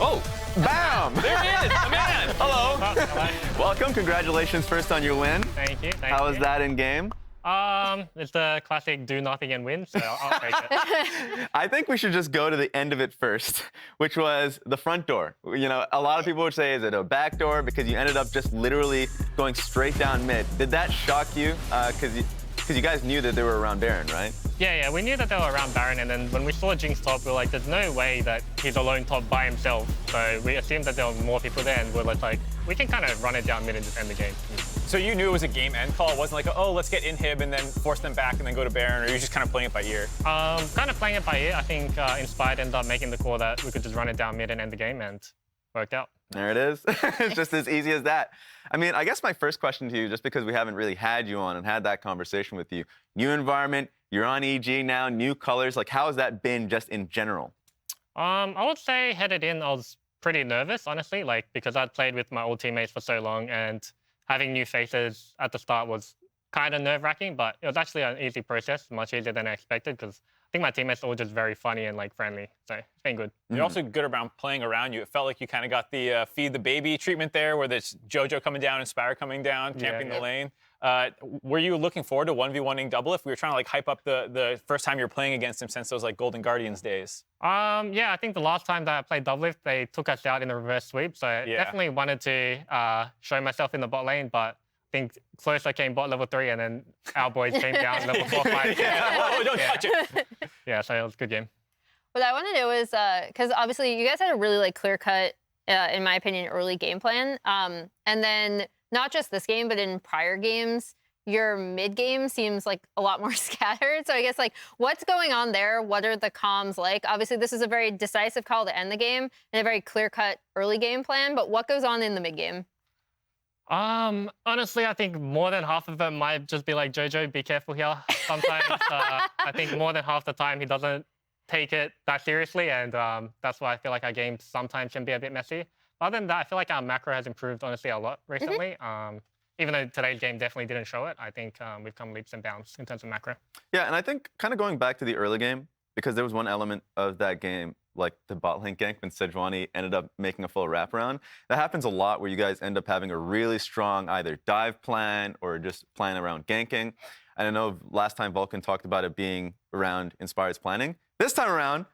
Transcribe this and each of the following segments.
Oh, Bam! there he is, the man. Hello. Hello. Welcome. Congratulations first on your win. Thank you. How was that in game? It's the classic do nothing and win, so I'll take it. I think we should just go to the end of it first, which was the front door. You know, a lot of people would say, is it a back door? Because you ended up just literally going straight down mid. Did that shock you? Because you guys knew that they were around Baron, right? Yeah, we knew that they were around Baron, and then when we saw Jinx top, we were like, there's no way that he's alone top by himself. So we assumed that there were more people there, and we're like, we can kind of run it down mid and just end the game. So you knew it was a game end call. It wasn't like, oh, let's get inhib and then force them back and then go to Baron, or you're just kind of playing it by ear? Kind of playing it by ear. I think Inspired ended up making the call that we could just run it down mid and end the game, and worked out. There it is. It's just as easy as that. I mean, I guess my first question to you, just because we haven't really had you on and had that conversation with you, new environment, you're on EG now, new colors, like how has that been just in general? I would say headed in, I was pretty nervous, honestly, like because I'd played with my old teammates for so long, and having new faces at the start was kind of nerve-wracking, but it was actually an easy process, much easier than I expected, because I think my teammates are all just very funny and like friendly, so it's been good. You're also good around playing around you. It felt like you kind of got the feed the baby treatment there, where there's JoJo coming down, Inspire coming down, camping the lane. Were you looking forward to 1v1ing double if we were trying to like hype up the first time you were playing against him since those like Golden Guardians days? Yeah, I think the last time that I played double, they took us out in the reverse sweep, so I definitely wanted to show myself in the bot lane, but I think closer came bot level 3, and then our boys came down level 4, 5. Whoa, don't touch it. Yeah, so it was a good game. What I want to know is, because obviously you guys had a really like clear-cut, in my opinion, early game plan. And then not just this game, but in prior games, your mid game seems like a lot more scattered. So I guess like what's going on there? What are the comms like? Obviously, this is a very decisive call to end the game and a very clear-cut early game plan. But what goes on in the mid game? Honestly, I think more than half of it might just be like, JoJo, be careful here. Sometimes I think more than half the time he doesn't take it that seriously, and that's why I feel like our games sometimes can be a bit messy. But other than that, I feel like our macro has improved honestly a lot recently. Even though today's game definitely didn't show it, I think we've come leaps and bounds in terms of macro. Yeah, and I think kind of going back to the early game, because there was one element of that game, like the bot lane gank when Sejuani ended up making a full wraparound. That happens a lot where you guys end up having a really strong either dive plan or just plan around ganking. And I know last time Vulcan talked about it being around Inspired's planning. This time around,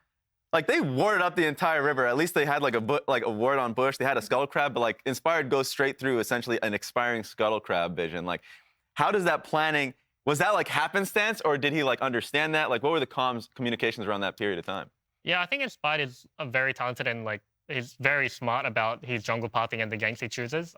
like they warded up the entire river. At least they had like a ward on bush. They had a scuttle crab, but like Inspired goes straight through essentially an expiring scuttle crab vision. Like, how does that planning, was that like happenstance, or did he like understand that? Like, what were the communications around that period of time? Yeah, I think Inspired is a very talented and like he's very smart about his jungle pathing and the ganks he chooses.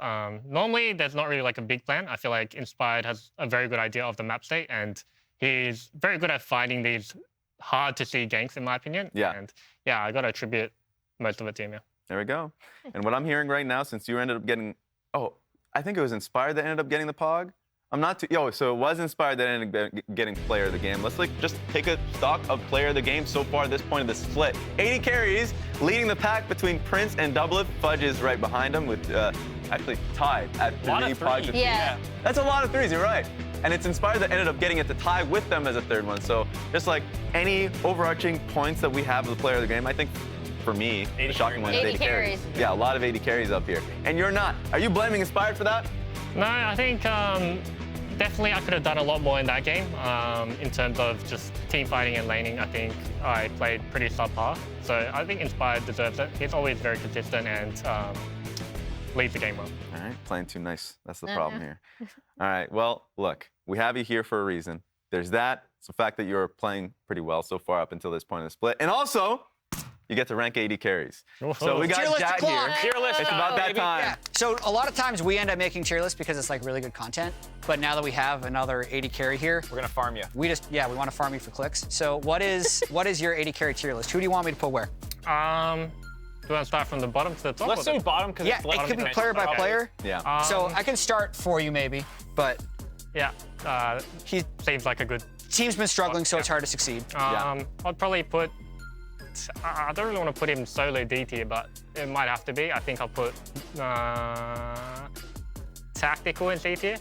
Normally, there's not really like a big plan. I feel like Inspired has a very good idea of the map state, and he's very good at finding these hard to see ganks, in my opinion. Yeah. And yeah, I got to attribute most of it to him. Yeah. There we go. And what I'm hearing right now, since you ended up getting, I think it was Inspired that ended up getting the Pog. I'm not too, so it was Inspired that ended up getting player of the game. Let's like just take a stock of player of the game so far at this point of the split. 80 carries, leading the pack between Prince and Double-It. Fudge is right behind him with actually tied at 3 Pogs. Yeah. That's a lot of threes, you're right. And it's Inspired that ended up getting it to tie with them as a third one. So just like any overarching points that we have of the player of the game, I think for me, the shocking one is 80 carries. Yeah, a lot of 80 carries up here. And you're not. Are you blaming Inspired for that? No, I think definitely I could have done a lot more in that game. In terms of just team fighting and laning, I think I played pretty subpar. So I think Inspired deserves it. He's always very consistent and leads the game well. All right, playing too nice. That's the problem here. All right, well, look, we have you here for a reason. There's that. It's the fact that you're playing pretty well so far up until this point of the split. And also, you get to rank 80 carries. So we got Jack here. Tier list. It's about that time. Yeah. So a lot of times we end up making tier lists because it's like really good content. But now that we have another 80 carry here, We're gonna farm you. we want to farm you for clicks. So what is your 80 carry tier list? Who do you want me to put where? Do you want to start from the bottom to the top? Let's do bottom because Yeah, it could be player by player. Yeah. So I can start for you maybe, but Yeah, he seems like a good. team's been struggling, so it's hard to succeed. I'd probably put. I don't really want to put him solo D tier, but it might have to be. I think I'll put tactical in C tier.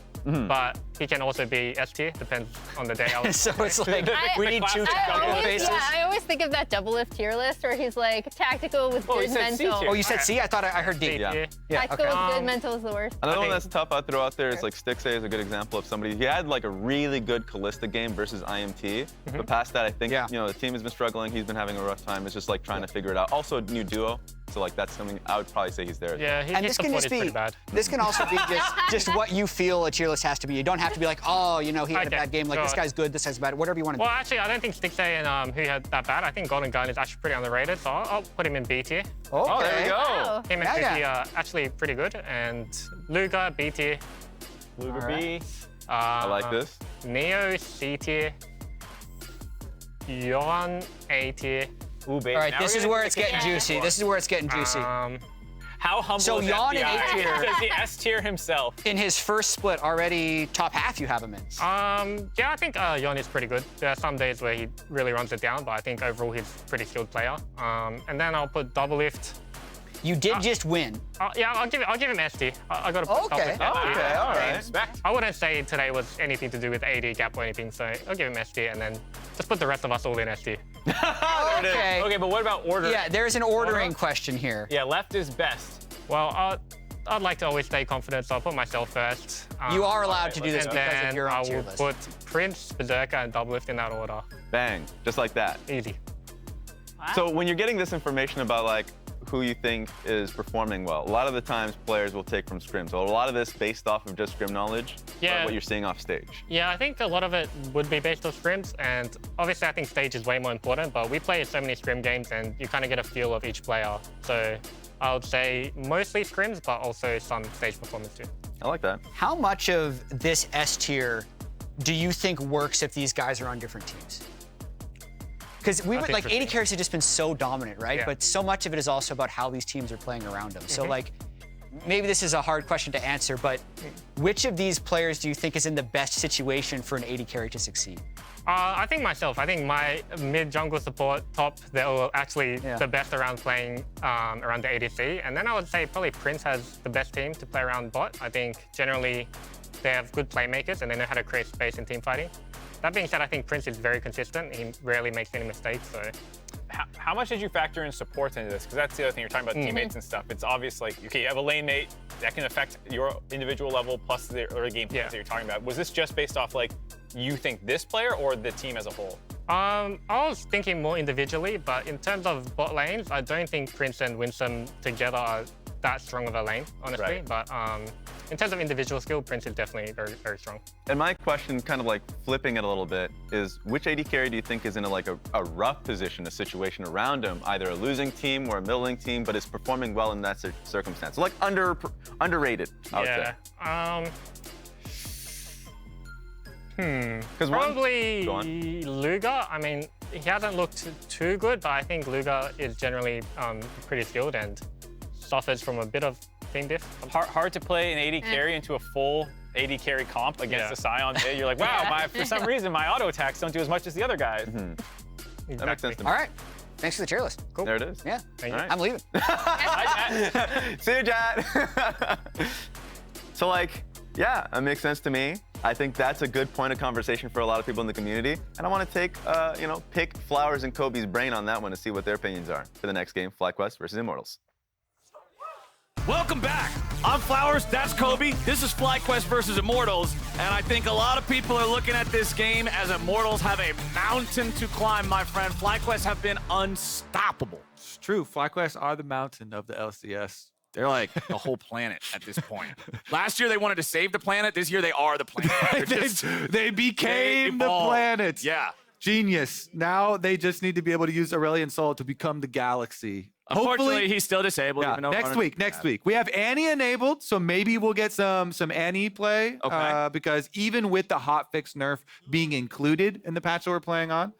but he can also be S tier, depends on the day. So it's like, we need two double faces. Yeah, I always think of that double-lift tier list where he's like tactical with Oh, he good said C mental. tier. Oh, you said C? I thought I heard D. Yeah. Tactical with good okay. mental is the worst. Another one think- that's tough I'd throw out there is like Stixay is a good example of somebody. He had like a really good Callista game versus IMT, but past that, I think the team has been struggling. He's been having a rough time. It's just like trying to figure it out. Also, a new duo, so like that's something I would probably say he's there. Yeah, And his this can support just is pretty be, bad. this can also be just what you feel a tier list has to be. You don't have to be like, oh, you know, he had a Okay, bad game. Like, this sure. guy's good, this guy's bad. Whatever you want to Well, do. actually, I don't think Stixay and who had that bad. I think Golden Gun is actually pretty underrated, so I'll put him in B tier. Oh, there we go. Oh. Him and Yeah, Kenvi are actually pretty good, and Luga B tier. Luger B. I like this. Neo C tier. Yon A tier. Ooh, baby. All right, Now this we're is gonna where pick it's a getting cat. juicy. This is where it's getting juicy. How humble So is Yon in FBI? A tier. Does the S tier himself? In his first split, already top half you have him in. Yeah, I think Yon is pretty good. There are some days where he really runs it down, but I think overall he's a pretty skilled player. And then I'll put Double Lift. You did just win. Yeah, I'll give him SD. I got to put Okay. Double Lift SD. Okay, all right. Respect. I wouldn't say today was anything to do with AD gap or anything, so I'll give him SD and then just put the rest of us all in SD. Okay. Okay, but what about order? Yeah, there's an ordering question here. Yeah, left is best. Well, I'd like to always stay confident, so I'll put myself first. You are allowed to do this And because of then your I own tier will list. put Prince, Berserker, and Double Lift in that order. Bang, just like that. Easy. So when you're getting this information about like who you think is performing well, a lot of the times players will take from scrim. So a lot of this based off of just scrim knowledge, Yeah. or what you're seeing off stage. Yeah, I think a lot of it would be based off scrims, and obviously I think stage is way more important, but we play so many scrim games and you kind of get a feel of each player. So I would say mostly scrims, but also some stage performance too. I like that. How much of this S tier do you think works if these guys are on different teams? Because we That's would like AD interesting. carries have just been so dominant, right? Yeah. But so much of it is also about how these teams are playing around them. So like, maybe this is a hard question to answer, but which of these players do you think is in the best situation for an AD carry to succeed? I think myself. I think my mid jungle support top, they're all actually Yeah. the best around playing around the ADC. And then I would say probably Prince has the best team to play around bot. I think generally they have good playmakers and they know how to create space in team fighting. That being said, I think Prince is very consistent. He rarely makes any mistakes. So How much did you factor in supports into this? Because that's the other thing, you're talking about teammates and stuff. It's obvious, like, okay, you have a lane mate that can affect your individual level plus the early game plans that you're talking about. Was this just based off, like, you think this player or the team as a whole? I was thinking more individually, but in terms of bot lanes, I don't think Prince and Winsome together are that strong of a lane, honestly. Right. But in terms of individual skill, Prince is definitely very, very strong. And my question, kind of like flipping it a little bit, is which AD carry do you think is in a rough position, a situation around him, either a losing team or a middling team, but is performing well in that circumstance? So like underrated, I would say. Because Probably Go on. Luga. I mean, he hasn't looked too good, but I think Luga is generally pretty skilled and suffers from a bit of team diff. Hard to play an AD carry into a full AD carry comp against Yeah. a Scion mid. You're like, wow, Yeah. for some reason, my auto attacks don't do as much as the other guys. That makes sense to me. All right. Thanks for the tier list. Cool. There it is. Yeah. Thank All you. right. I'm leaving. See you, Jad. So like, yeah, that makes sense to me. I think that's a good point of conversation for a lot of people in the community. And I want to take, pick Flowers and Kobe's brain on that one to see what their opinions are for the next game, FlyQuest versus Immortals. Welcome back. I'm Flowers, that's Kobe. This is FlyQuest versus Immortals, and I think a lot of people are looking at this game as Immortals have a mountain to climb, my friend. FlyQuest have been unstoppable. It's true. FlyQuest are the mountain of the LCS. They're like the whole planet at this point. Last year they wanted to save the planet. This year they are the planet. They're just- they became the evolved. planets. Yeah. Genius. Now they just need to be able to use Aurelion Soul to become the galaxy. Unfortunately, he's still disabled. Yeah, even though next week. We have Annie enabled, so maybe we'll get some Annie play. Okay. Because even with the hotfix nerf being included in the patch that we're playing on,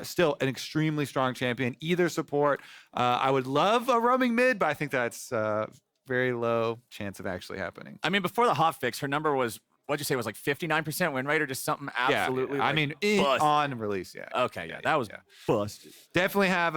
still an extremely strong champion. Either support. I would love a roaming mid, but I think that's very low chance of actually happening. I mean, before the hotfix, her number was what'd you say, it was like 59% win rate or just something absolutely? Yeah. I like, mean, bust? on release, yeah. Okay, yeah, that was busted. Definitely have,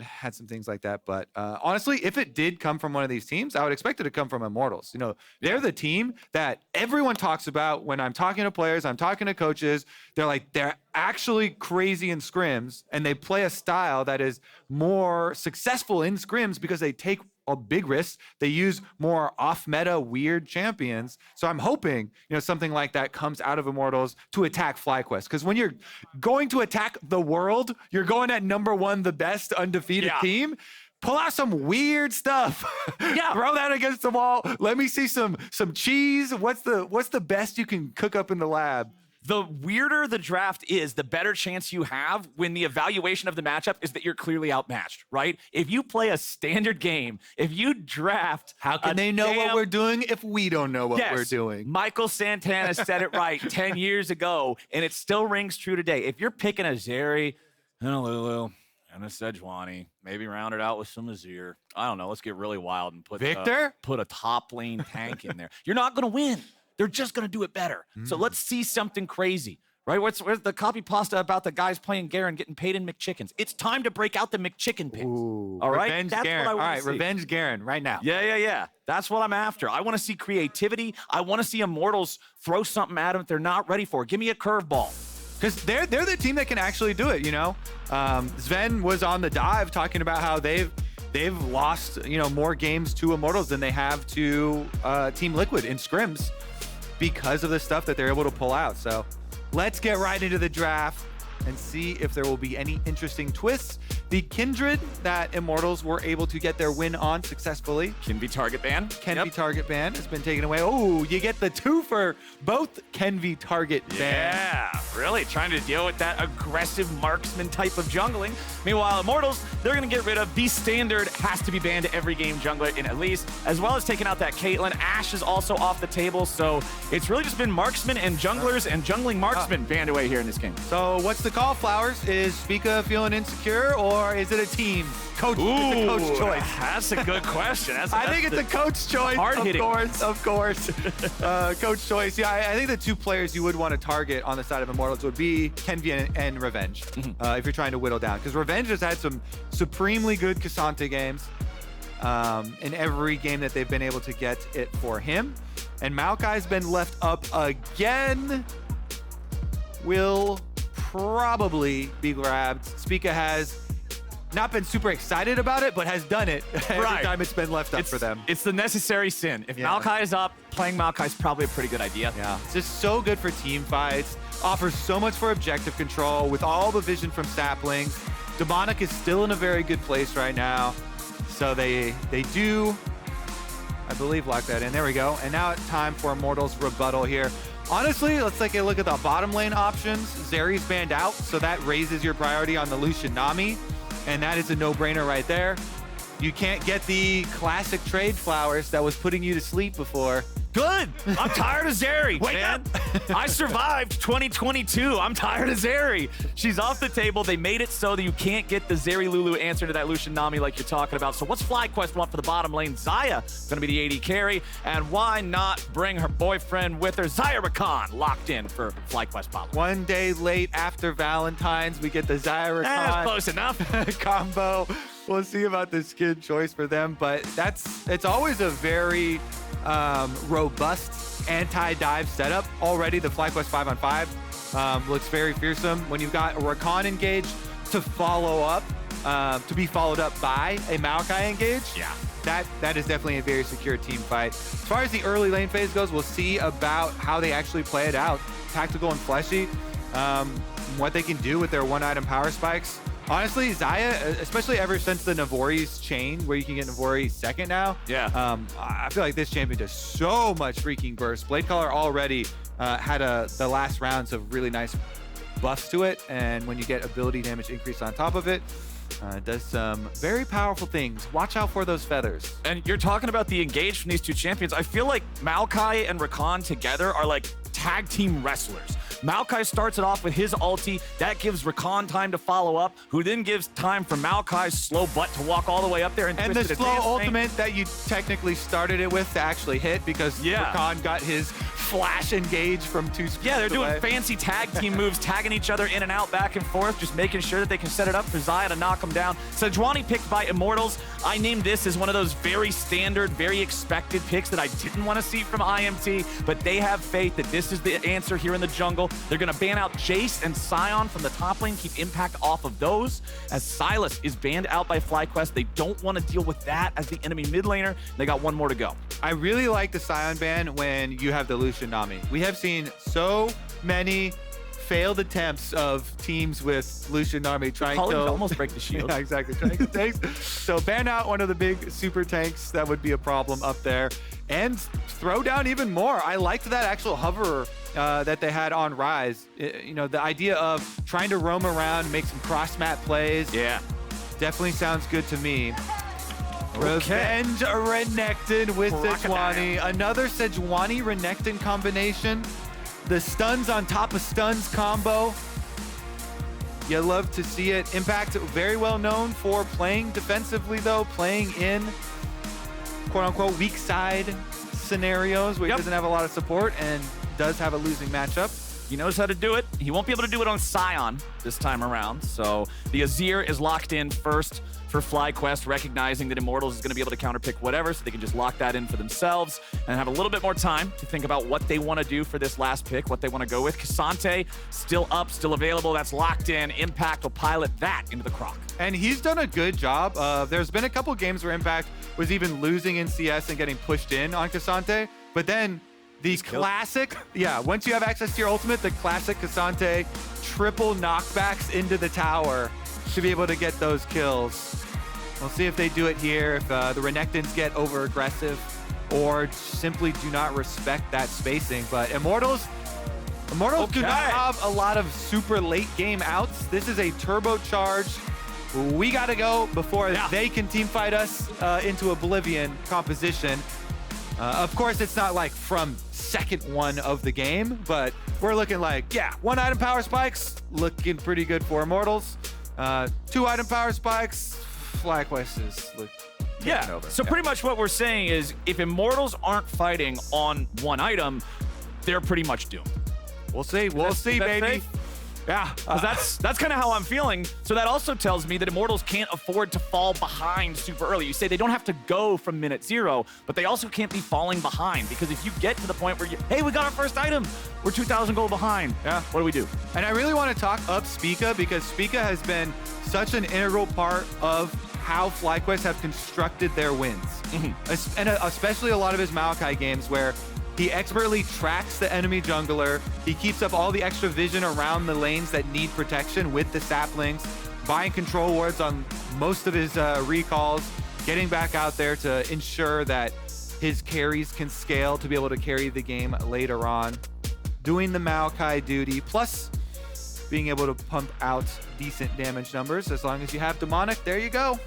had some things like that. But honestly, if it did come from one of these teams, I would expect it to come from Immortals. They're the team that everyone talks about when I'm talking to players, I'm talking to coaches. They're actually crazy in scrims, and they play a style that is more successful in scrims because they take a big risk. They use more off-meta weird champions. So I'm hoping, something like that comes out of Immortals to attack FlyQuest. Because when you're going to attack the world, you're going at #1, the best undefeated team. Pull out some weird stuff. Yeah. Throw that against the wall. Let me see some cheese. What's the best you can cook up in the lab? The weirder the draft is, the better chance you have when the evaluation of the matchup is that you're clearly outmatched, right? If you play a standard game, if you draft, how can they know what we're doing if we don't know what we're doing? Michael Santana said it right 10 years ago, and it still rings true today. If you're picking a Zeri and a Lulu and a Sejuani, maybe round it out with some Azir. I don't know. Let's get really wild and put a top lane tank in there. You're not going to win. They're just going to do it better. So let's see something crazy, right? Where's the copy pasta about the guys playing Garen getting paid in McChickens? It's time to break out the McChicken picks. All right? Revenge That's Garen. what I All want right, to see. revenge Garen right now. Yeah. That's what I'm after. I want to see creativity. I want to see Immortals throw something at them that they're not ready for. Give me a curveball. Because they're the team that can actually do it, Sven was on the dive talking about how they've lost, more games to Immortals than they have to Team Liquid in scrims, because of the stuff that they're able to pull out. So let's get right into the draft and see if there will be any interesting twists. The Kindred that Immortals were able to get their win on successfully. Kenvi target ban. Kenvi target ban has been taken away. Oh, you get the 2 for both Kenvi target ban. Yeah, really trying to deal with that aggressive marksman type of jungling. Meanwhile, Immortals, they're going to get rid of the standard has to be banned every game jungler in at least, as well as taking out that Caitlyn. Ashe is also off the table, so it's really just been marksman and junglers and jungling marksman banned away here in this game. So what's the call, Flowers? Is Spica feeling insecure, or is it a team? Coach, it's a coach choice. That's a good question. I think it's a coach choice. Hard-hitting. Of course. Coach choice. Yeah, I think the 2 players you would want to target on the side of Immortals would be Kenvi and Revenge, if you're trying to whittle down. Because Revenge has had some supremely good Cassandra games in every game that they've been able to get it for him. And Maokai's been left up again. Will probably be grabbed. Spica has not been super excited about it, but has done it every time it's been left up for them. It's the necessary sin. If Maokai is up, playing Maokai is probably a pretty good idea. Yeah, it's just so good for team fights. Offers so much for objective control with all the vision from Saplings. Demonic is still in a very good place right now. So they do, I believe, lock that in. There we go. And now it's time for Immortals rebuttal here. Honestly, let's take a look at the bottom lane options. Zeri's banned out, so that raises your priority on the Lucian Nami, and that is a no-brainer right there. You can't get the classic trade Flowers that was putting you to sleep before. Good. I'm tired of Zeri, man. I survived 2022. I'm tired of Zeri. She's off the table. They made it so that you can't get the Zeri Lulu answer to that Lucian Nami like you're talking about. So what's FlyQuest want for the bottom lane? Xayah going to be the AD carry. And why not bring her boyfriend with her? Xayah Rakan locked in for FlyQuest bottom. One day late after Valentine's, we get the Xayah Rakan That's close enough. combo. We'll see about the skin choice for them, but it's always a very robust anti-dive setup. Already the FlyQuest 5-on-5 looks very fearsome. When you've got a Rakan engaged to follow up, to be followed up by a Maokai engage, that is definitely a very secure team fight. As far as the early lane phase goes, we'll see about how they actually play it out. Tactical and Fleshy, what they can do with their one-item power spikes. Honestly, Xayah, especially ever since the Navori's chain, where you can get Navori second now. I feel like this champion does so much freaking burst. Bladecaller already had the last rounds of really nice buffs to it, and when you get ability damage increase on top of it, it does some very powerful things. Watch out for those feathers. And you're talking about the engage from these 2 champions. I feel like Maokai and Rakan together are like tag team wrestlers. Maokai starts it off with his ulti. That gives Rakan time to follow up, who then gives time for Maokai's slow butt to walk all the way up there and And the twist it slow advancing. ultimate that you technically started it with to actually hit because Rakan got his flash engage from 2 screens Yeah, they're doing away. fancy tag team moves, tagging each other in and out, back and forth, just making sure that they can set it up for Xayah to knock him down. Sejuani picked by Immortals. I named this as one of those very standard, very expected picks that I didn't want to see from IMT, but they have faith that this is the answer here in the jungle. They're going to ban out Jace and Sion from the top lane, keep impact off of those. As Sylas is banned out by FlyQuest, they don't want to deal with that as the enemy mid laner. They got one more to go. I really like the Sion ban when you have the Lucian Nami. We have seen so many failed attempts of teams with Lucian Nami trying to almost break the shield. Yeah, exactly. Trying to tanks. So ban out one of the big super tanks. That would be a problem up there. And throw down even more. I liked that actual hover that they had on Rise. You know, the idea of trying to roam around, make some cross-map plays. Yeah. Definitely sounds good to me. Revenge Renekton with Sejuani. Another Sejuani Renekton combination. The stuns on top of stuns combo. You love to see it. Impact very well known for playing defensively though, playing in quote unquote weak side scenarios where he doesn't have a lot of support and does have a losing matchup. He knows how to do it. He won't be able to do it on Sion this time around. So the Azir is locked in first for FlyQuest, recognizing that Immortals is going to be able to counterpick whatever, so they can just lock that in for themselves and have a little bit more time to think about what they want to do for this last pick, what they want to go with. Cassante still up, still available. That's locked in. Impact will pilot that into the Croc. And he's done a good job. There's been a couple games where Impact was even losing in CS and getting pushed in on Cassante, but then the classic, once you have access to your ultimate, the classic Cassante triple knockbacks into the tower to be able to get those kills. We'll see if they do it here, if the Renektons get over aggressive or simply do not respect that spacing. But Immortals do not have a lot of super late game outs. This is a turbocharged, we got to go before they can team fight us into oblivion composition. Of course, it's not like from second one of the game, but we're looking like, 1 item power spikes, looking pretty good for Immortals. 2 item power spikes, FlyQuest is over. So pretty much what we're saying is if Immortals aren't fighting on 1 item, they're pretty much doomed. We'll see. We'll see, baby. Safe? Yeah, that's kind of how I'm feeling. So that also tells me that Immortals can't afford to fall behind super early. You say they don't have to go from minute 0, but they also can't be falling behind, because if you get to the point where hey, we got our first item, we're 2,000 gold behind. Yeah, what do we do? And I really want to talk up Spica, because Spica has been such an integral part of how FlyQuest have constructed their wins. And especially a lot of his Maokai games where he expertly tracks the enemy jungler. He keeps up all the extra vision around the lanes that need protection with the saplings, buying control wards on most of his recalls, getting back out there to ensure that his carries can scale to be able to carry the game later on. Doing the Maokai duty, plus being able to pump out decent damage numbers. As long as you have Demonic, there you go.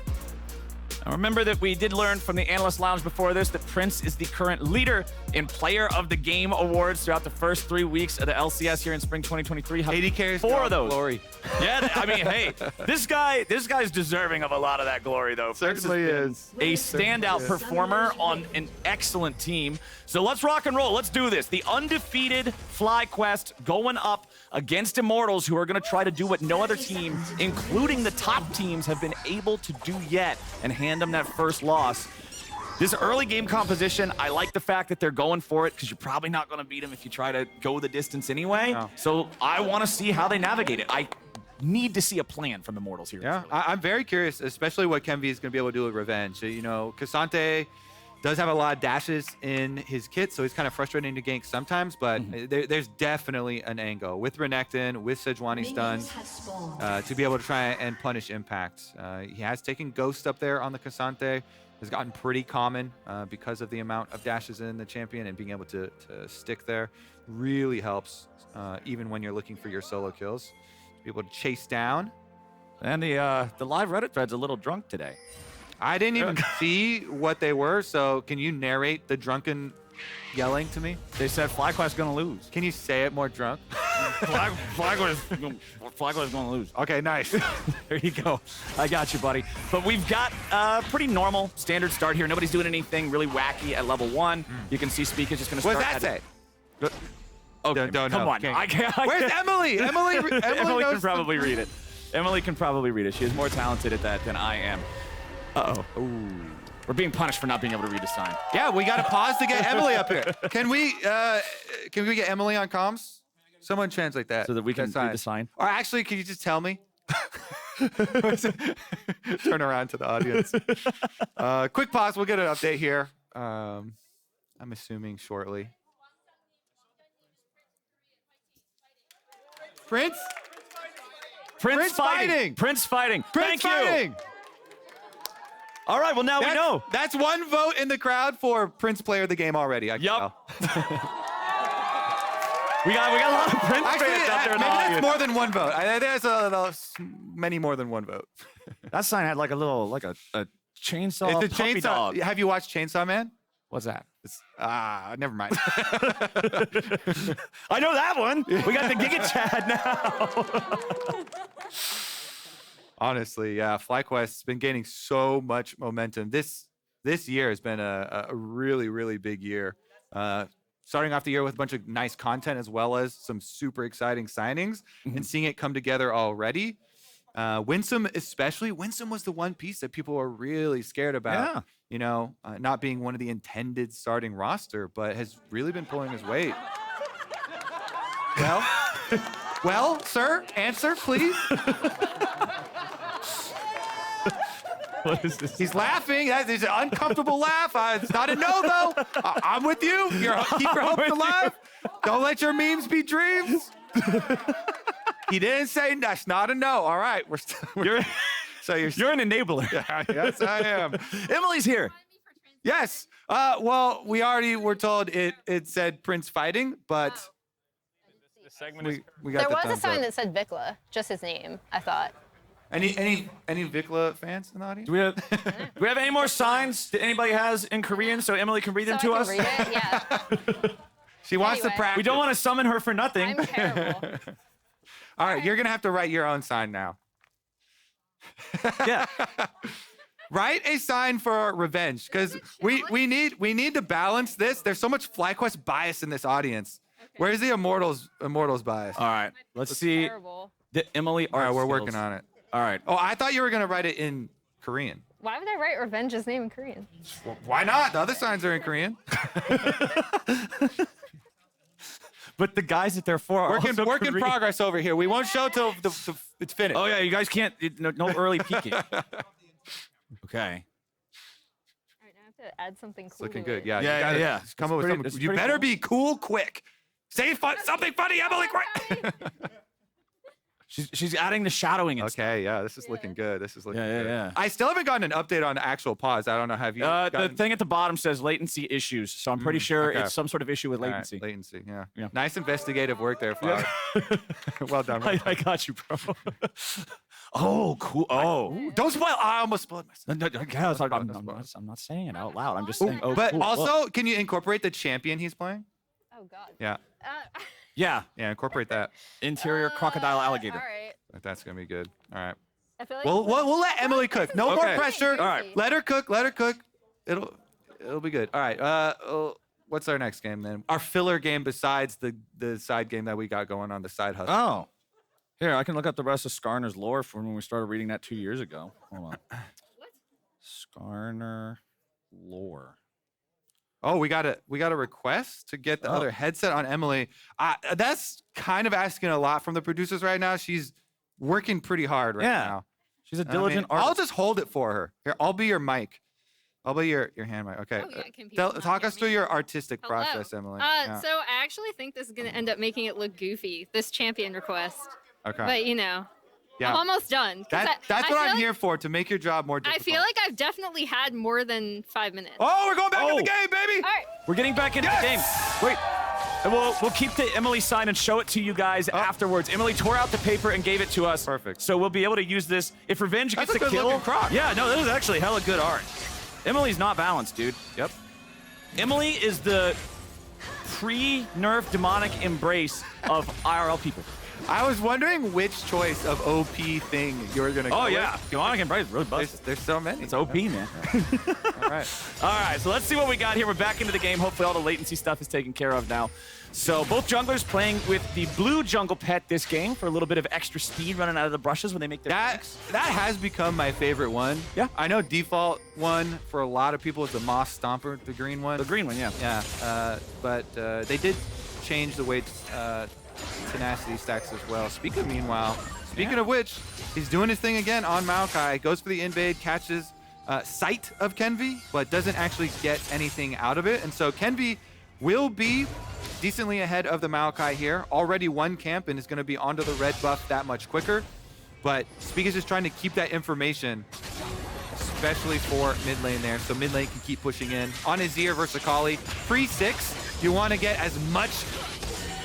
Now remember that we did learn from the Analyst Lounge before this that Prince is the current leader in Player of the Game awards throughout the first 3 weeks of the LCS here in Spring 2023. 80 carries, 4 of those. Glory. Yeah, I mean, hey, this guy's deserving of a lot of that glory, though. Certainly is. A standout performer on an excellent team. So let's rock and roll. Let's do this. The undefeated FlyQuest going up against Immortals, who are going to try to do what no other team, including the top teams, have been able to do yet and hand them that first loss. This early game composition, I like the fact that they're going for it, because you're probably not going to beat them if you try to go the distance anyway. No. So I want to see how they navigate it. I need to see a plan from Immortals here. Yeah, I'm very curious, especially what Kenvi is going to be able to do with Revenge. You know, Cassante does have a lot of dashes in his kit, so he's kind of frustrating to gank sometimes, but there's definitely an angle with Renekton, with Sejuani stuns, to be able to try and punish Impact. He has taken Ghost up there on the Cassante, has gotten pretty common because of the amount of dashes in the champion, and being able to stick there really helps, even when you're looking for your solo kills. To be able to chase down. And the live Reddit thread's a little drunk today. I didn't even see what they were, so can you narrate the drunken yelling to me? They said FlyQuest gonna lose. Can you say it more drunk? FlyQuest is going to lose. Okay, nice. There you go. I got you, buddy. But we've got a pretty normal standard start here. Nobody's doing anything really wacky at level 1. You can see Spica's just going to start. What does that say? Okay, Don't come know. on. I can't. Where's Emily? Emily Emily knows can probably read it. Emily can probably read it. She is more talented at that than I am. Uh-oh. Ooh. We're being punished for not being able to read a sign. Yeah, we got to pause to get Emily up here. Can we get Emily on comms? Someone translate that. So that we can sign. read the sign. Or actually, can you just tell me? Turn around to the audience. Quick pause. We'll get an update here. I'm assuming shortly. Prince fighting. Prince fighting. Prince Thank you. fighting. All right, well, now we know. That's one vote in the crowd for Prince player of the game already. I can tell. we got a lot of Prince Actually, fans out there in the maybe that's audience. more than one vote. There's many more than one vote. That sign had like a little, like a chainsaw It's a puppy chainsaw. dog. Have you watched Chainsaw Man? What's that? Never mind. I know that one. We got the Giga Chad now. Honestly, yeah, FlyQuest's been gaining so much momentum. This year has been a really, really big year. Starting off the year with a bunch of nice content as well as some super exciting signings and seeing it come together already. Winsome especially. Winsome was the one piece that people were really scared about. Yeah. Not being one of the intended starting roster, but has really been pulling his weight. Well, sir, answer, please. What is this? He's laughing. It's an uncomfortable laugh. It's not a no, though. I'm with you. Keep your hopes alive. Don't let your memes be dreams. He didn't say that's not a no. All right. You're an enabler. Yes, I am. Emily's here. Yes. Well, we already were told it said Prince fighting, but This segment is we got There the was a thumbs sign up. that said VicLa, just his name, I thought. Any VicLa fans in the audience? Do we have any more signs that anybody has in Korean so Emily can read them So to I us? can read it? Yeah. She wants to Anyway. practice. We don't want to summon her for nothing. I'm terrible. All right, you're gonna have to write your own sign now. Yeah. Write a sign for revenge, because we need to balance this. There's so much FlyQuest bias in this audience. Where's the Immortals bias? All right. Let's see Terrible. the Emily All right, art we're skills. working on it. All right. Oh, I thought you were gonna write it in Korean. Why would I write Revenge's name in Korean? Why not? The other signs are in Korean. But the guys that they're for are Work in Korean. progress over here. We won't show till it's finished. Oh yeah, you guys can't. No early peeking. Okay. All right, now I have to add something cool. It's looking to good. it. Yeah, Yeah, you gotta yeah. Come up with It's something. You pretty better cool. be cool quick. Say something funny, Emily. Quick. She's adding the shadowing. And Okay, yeah, this is looking good. This is looking good. Yeah. I still haven't gotten an update on the actual pause. I don't know. Have you? The gotten- thing at the bottom says latency issues, so I'm pretty sure okay. it's some sort of issue with All right, latency. latency, yeah. Yeah. Nice investigative work there, Flower. Well done. I got you, bro. Oh, cool. Oh. Don't spoil. I almost spoiled myself. No, guys, I'm not saying it out loud. I'm just saying. Oh, But cool. also, can you incorporate the champion he's playing? Oh God. Yeah, Yeah. yeah, incorporate that. Interior crocodile alligator. All right. That's gonna be good. All right. I feel like We'll let Emily cook. No more Okay. pressure. All right. Let her cook. Let her cook. It'll be good. All right. What's our next game then? Our filler game besides the side game that we got going on, the side hustle. Oh. Here, I can look up the rest of Skarner's lore from when we started reading that 2 years ago. Hold on. Skarner lore. Oh, we got a request to get the other headset on Emily. That's kind of asking a lot from the producers right now. She's working pretty hard right now. She's a diligent I'll artist. just hold it for her. Here, I'll be your mic. I'll be your hand mic. Okay. Oh, yeah, can people not Talk hear us through me? your artistic Hello. process, Emily. So I actually think this is going to end up making it look goofy, this champion request. Okay. But, you know, Yeah. I'm almost done. 'cause That's I what feel I'm like- here for, to make your job more I difficult. feel like I've definitely had more than 5 minutes. Oh, we're going back in Oh. the game, baby! All right. We're getting back into the game. Wait. And we'll keep the Emily sign and show it to you guys afterwards. Emily tore out the paper and gave it to us. Perfect. So we'll be able to use this. If Revenge That's gets a the kill. good-looking croc. Yeah, no, this is actually hella good art. Emily's not balanced, dude. Yep. Emily is the pre-nerf demonic embrace of IRL people. I was wondering which choice of OP thing you were going to go Oh, yeah. with. Demonic embrace is really busted. There's so many. It's OP, man. All right. All right, so let's see what we got here. We're back into the game. Hopefully all the latency stuff is taken care of now. So both junglers playing with the blue jungle pet this game for a little bit of extra speed running out of the brushes when they make their picks. That has become my favorite one. Yeah. I know default one for a lot of people is the Moss Stomper, the green one. The green one, yeah. Yeah, but they did change the way tenacity stacks as well. Spica, meanwhile, speaking of which, he's doing his thing again on Maokai. Goes for the invade, catches sight of Kenvi, but doesn't actually get anything out of it. And so Kenvi will be decently ahead of the Maokai here. Already one camp and is going to be onto the red buff that much quicker. But Spica's just trying to keep that information, especially for mid lane there. So mid lane can keep pushing in. On Azir versus Akali, pre-6, you want to get as much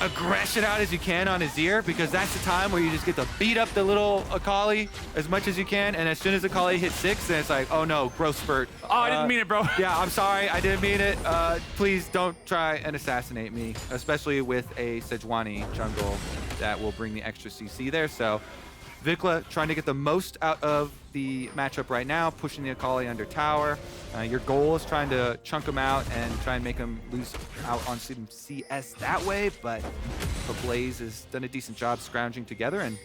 aggression out as you can on Azir, because that's the time where you just get to beat up the little Akali as much as you can, and as soon as Akali hits 6, then it's like, oh no, growth spurt. Oh, I didn't mean it, bro. Yeah, I'm sorry, I didn't mean it. Please don't try and assassinate me, especially with a Sejuani jungle that will bring the extra CC there. So VicLa trying to get the most out of the matchup right now, pushing the Akali under tower. Your goal is trying to chunk him out and try and make him lose out on some CS that way, but Blaze has done a decent job scrounging together and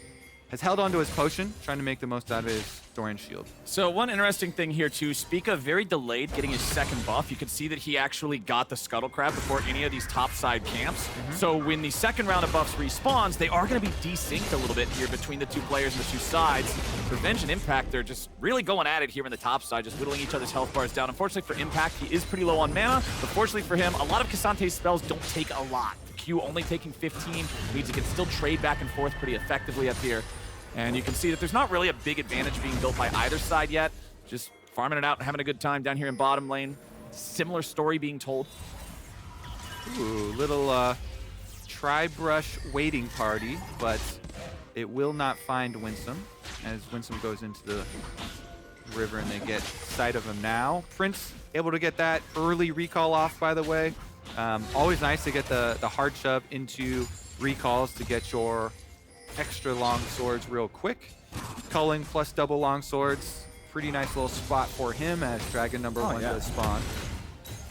has held onto his potion, trying to make the most out of his Dorian shield. So one interesting thing here too, Spica very delayed getting his second buff. You can see that he actually got the Scuttle Crab before any of these topside camps. So when the second round of buffs respawns, they are going to be desynced a little bit here between the two players and the two sides. Revenge and Impact, they're just really going at it here in the top side, just whittling each other's health bars down. Unfortunately for Impact, he is pretty low on mana, but fortunately for him, a lot of Kasante's spells don't take a lot. The Q only taking 15 means he can still trade back and forth pretty effectively up here. And you can see that there's not really a big advantage being built by either side yet. Just farming it out and having a good time down here in bottom lane. Similar story being told. Ooh, little tri-brush waiting party, but it will not find Winsome as Winsome goes into the river and they get sight of him now. Prince able to get that early recall off, by the way. Always nice to get the hard shove into recalls to get your extra long swords real quick. Culling plus double long swords. Pretty nice little spot for him as Dragon number 1 does spawn.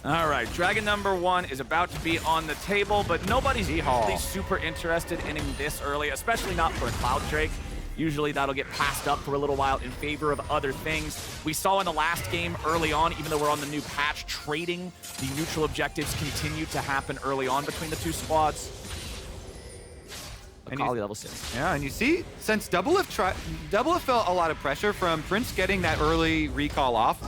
All right, Dragon number 1 is about to be on the table, but nobody's usually super interested in him this early, especially not for a Cloud Drake. Usually that'll get passed up for a little while in favor of other things. We saw in the last game early on, even though we're on the new patch, trading the neutral objectives continued to happen early on between the two squads. Akali level 6. Yeah, and you see, since double-elimination felt a lot of pressure from Prince getting that early recall off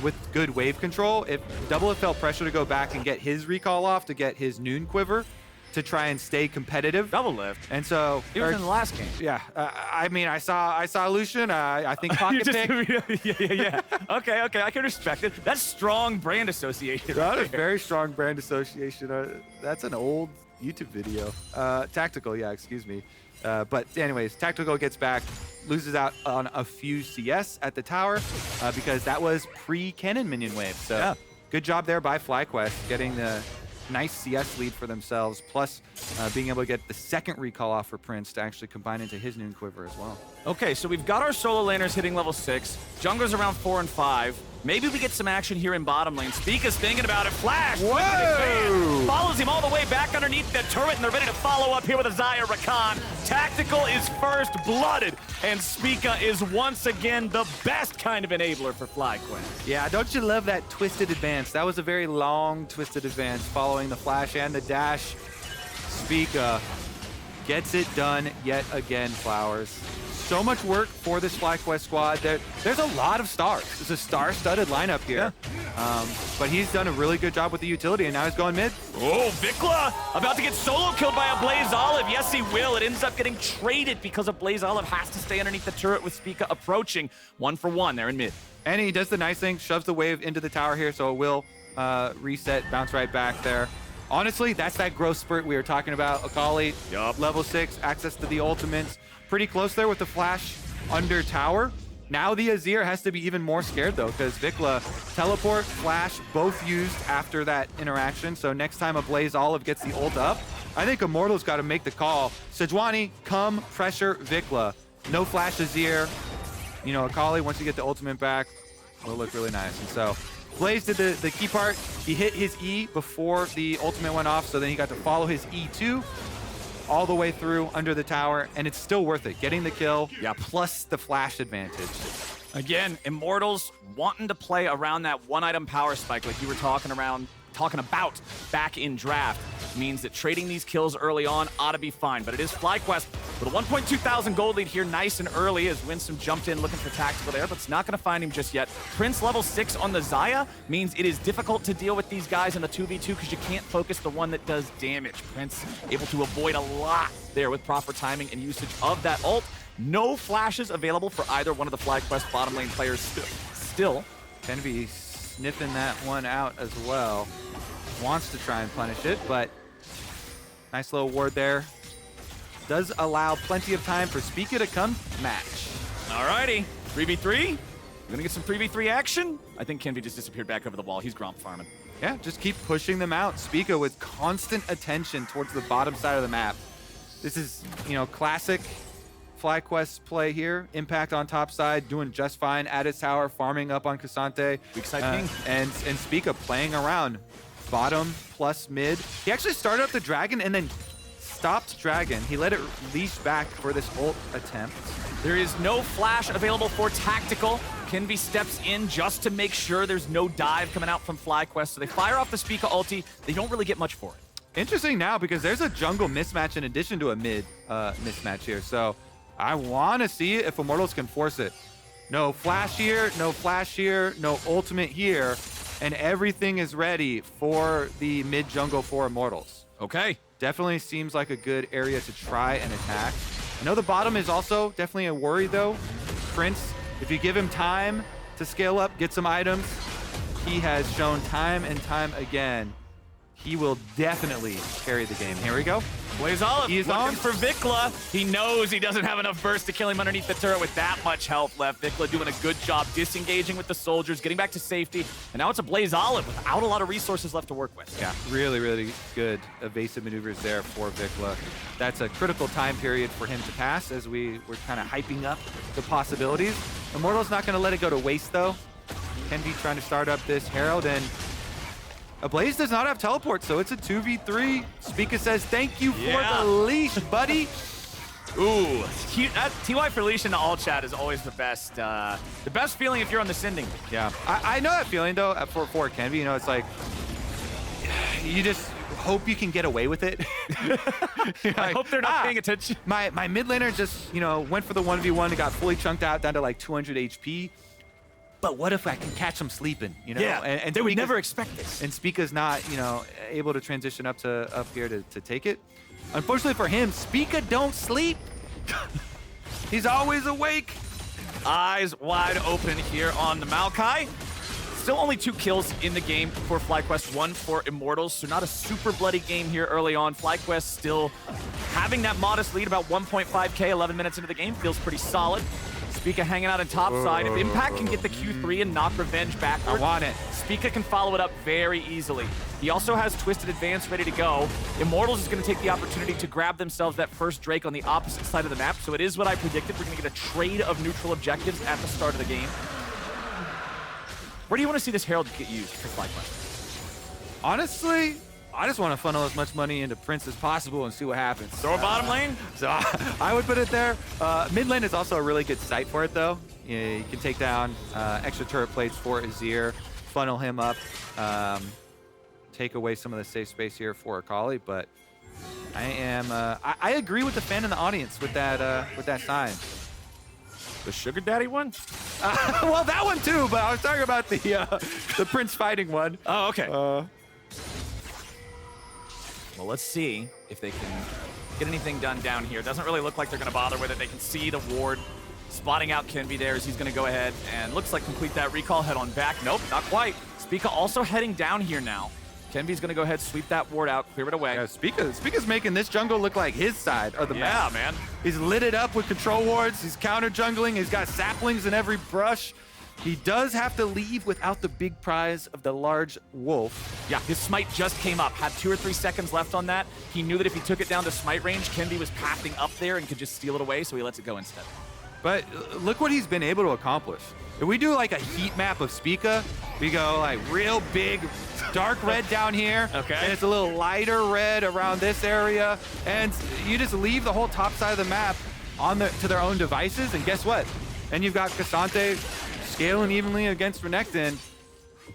with good wave control. If double-elimination felt pressure to go back and get his recall off to get his Noon Quiver to try and stay competitive. Double lift. And so he was in the last game. Yeah, I mean, I saw Lucian. I think pocket pick. Yeah. Okay, I can respect it. That's strong brand association. That is very strong brand association. That's an old YouTube video. Tactical, yeah, excuse me. But anyways, Tactical gets back, loses out on a few CS at the tower because that was pre-cannon minion wave. So yeah, good job there by FlyQuest getting the nice CS lead for themselves, plus being able to get the second recall off for Prince to actually combine into his Noon Quiver as well. Okay, so we've got our solo laners hitting level 6, junglers around 4 and 5. Maybe we get some action here in bottom lane. Spica's thinking about it. Flash! Follows him all the way back underneath the turret, and they're ready to follow up here with a Xayah Rakan. Tactical is first blooded, and Spica is once again the best kind of enabler for FlyQuest. Yeah, don't you love that twisted advance? That was a very long twisted advance following the flash and the dash. Spica gets it done yet again, Flowers. So much work for this FlyQuest squad. There's a lot of stars. It's a star-studded lineup here. Yeah. But he's done a really good job with the utility, and now he's going mid. Oh, VicLa about to get solo killed by Ablazeolive. Yes, he will. It ends up getting traded because Ablazeolive has to stay underneath the turret with Spica approaching. 1 for 1 there in mid. And he does the nice thing, shoves the wave into the tower here, so it will reset, bounce right back there. Honestly, that's that growth spurt we were talking about. Akali, level 6, access to the ultimates. Pretty close there with the flash under tower. Now the Azir has to be even more scared though, because VicLa, teleport, flash, both used after that interaction. So next time Ablazeolive gets the ult up, I think Immortals got to make the call. Sejuani, come pressure VicLa. No flash Azir. You know, Akali, once you get the ultimate back, will look really nice. And so Blaze did the key part. He hit his E before the ultimate went off, so then he got to follow his E2 all the way through under the tower, and it's still worth it. Getting the kill, plus the flash advantage. Again, Immortals wanting to play around that one-item power spike like you were talking about back in draft means that trading these kills early on ought to be fine. But it is FlyQuest with a 1.2 thousand gold lead here nice and early as Winsome jumped in looking for tactical there, but it's not going to find him just yet. Prince level 6 on the Xayah means it is difficult to deal with these guys in the 2v2 because you can't focus the one that does damage. Prince able to avoid a lot there with proper timing and usage of that ult. No flashes available for either one of the FlyQuest bottom lane players still. Kenvi sniffing that one out as well. Wants to try and punish it, but nice little ward there. Does allow plenty of time for Spica to come match. Alrighty, 3v3. We're gonna get some 3v3 action. I think Kenvi just disappeared back over the wall. He's Gromp farming. Yeah, just keep pushing them out. Spica with constant attention towards the bottom side of the map. This is, you know, classic FlyQuest play here. Impact on top side, doing just fine at his tower, farming up on Cassante. Weak side ping. And Spica playing around. Bottom plus mid. He actually started up the dragon and then stopped dragon. He let it leash back for this ult attempt. There is no flash available for tactical. Kenvi steps in just to make sure there's no dive coming out from FlyQuest. So they fire off the Spica ulti. They don't really get much for it. Interesting now because there's a jungle mismatch in addition to a mid mismatch here. So I want to see if Immortals can force it. No flash here, no flash here, no ultimate here. And everything is ready for the mid jungle for Immortals. Okay. Definitely seems like a good area to try and attack. I know the bottom is also definitely a worry though. Prince, if you give him time to scale up, get some items, he has shown time and time again, he will definitely carry the game. Here we go. Ablazeolive He's looking on for VicLa. He knows he doesn't have enough burst to kill him underneath the turret with that much health left. VicLa doing a good job disengaging with the soldiers, getting back to safety. And now it's Ablazeolive without a lot of resources left to work with. Yeah, really, really good evasive maneuvers there for VicLa. That's a critical time period for him to pass as we were kind of hyping up the possibilities. Immortal's not going to let it go to waste though. Kenvi trying to start up this Herald, and Ablaze does not have teleport, so it's a 2v3. Spica says, thank you for the leash, buddy. Ooh, TY for leash in the all chat is always the best. The best feeling if you're on the sending. Yeah, I know that feeling though for Kenvi. You know, it's like, you just hope you can get away with it. I hope they're not paying attention. My mid laner just, you know, went for the 1v1 and got fully chunked out down to like 200 HP. But what if I can catch him sleeping, you know? Yeah, and they would never expect this. And Spica's not, you know, able to transition up here to take it. Unfortunately for him, Spica don't sleep. He's always awake. Eyes wide open here on the Maokai. Still only 2 kills in the game for FlyQuest, 1 for Immortals, so not a super bloody game here early on. FlyQuest still having that modest lead, about 1.5k, 11 minutes into the game, feels pretty solid. Spica hanging out on top side. If Impact can get the Q3 and knock Revenge backwards, I want it. Spica can follow it up very easily. He also has Twisted Advance ready to go. Immortals is going to take the opportunity to grab themselves that first Drake on the opposite side of the map, so it is what I predicted. We're going to get a trade of neutral objectives at the start of the game. Where do you want to see this Herald get used for FlyQuest? Honestly, I just want to funnel as much money into Prince as possible and see what happens. Throw a bottom lane? So I would put it there. Mid lane is also a really good site for it, though. You can take down extra turret plates for Azir, funnel him up, take away some of the safe space here for Akali. But I agree with the fan in the audience with that sign. The Sugar Daddy one? Well, that one too, but I was talking about the Prince fighting one. Oh, okay. Well, let's see if they can get anything done down here. Doesn't really look like they're going to bother with it. They can see the ward spotting out Kenvi there as he's going to go ahead and looks like complete that recall, head on back. Nope, not quite. Spica also heading down here now. Kenvi's gonna go ahead, sweep that ward out, clear it away. Yeah, Spica's making this jungle look like his side of the map. Yeah, man. He's lit it up with control wards. He's counter jungling. He's got saplings in every brush. He does have to leave without the big prize of the large wolf. Yeah, his smite just came up. Had 2 or 3 seconds left on that. He knew that if he took it down to smite range, Kenvi was pathing up there and could just steal it away, so he lets it go instead. But look what he's been able to accomplish. If we do like a heat map of Spica, we go like real big dark red down here. Okay. And it's a little lighter red around this area. And you just leave the whole top side of the map to their own devices, and guess what? And you've got Cassante scaling evenly against Renekton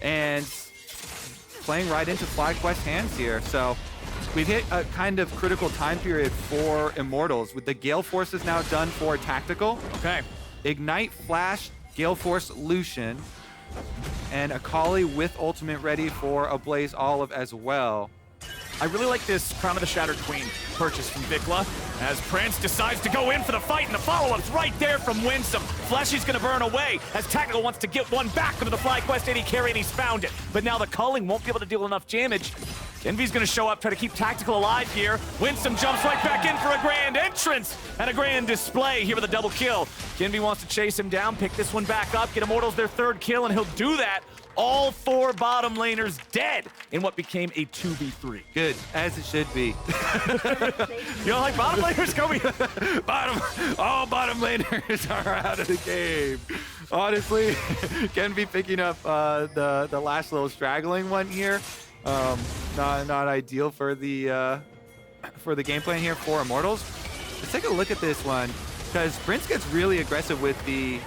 and playing right into FlyQuest hands here. So we've hit a kind of critical time period for Immortals with the Gale Forces now done for tactical. Okay. Ignite, Flash, Gale Force, Lucian, and Akali with ultimate ready for Ablazeolive as well. I really like this Crown of the Shattered Queen purchase from VicLa as Prince decides to go in for the fight, and the follow-up's right there from Winsome. Fleshy's gonna burn away as Tactical wants to get one back into the FlyQuest AD carry, and he's found it. But now the culling won't be able to deal enough damage. Kenvi's gonna show up, try to keep Tactical alive here. Winsome jumps right back in for a grand entrance and a grand display here with a double kill. Kenvi wants to chase him down, pick this one back up, get Immortals their 3rd kill, and he'll do that. All 4 bottom laners dead in what became a 2v3. Good, as it should be. You don't like bottom laners, Kobe? All bottom laners are out of the game. Honestly, Kenvi picking up the last little straggling one here. Not ideal for the game plan here for Immortals. Let's take a look at this one, because Prince gets really aggressive with the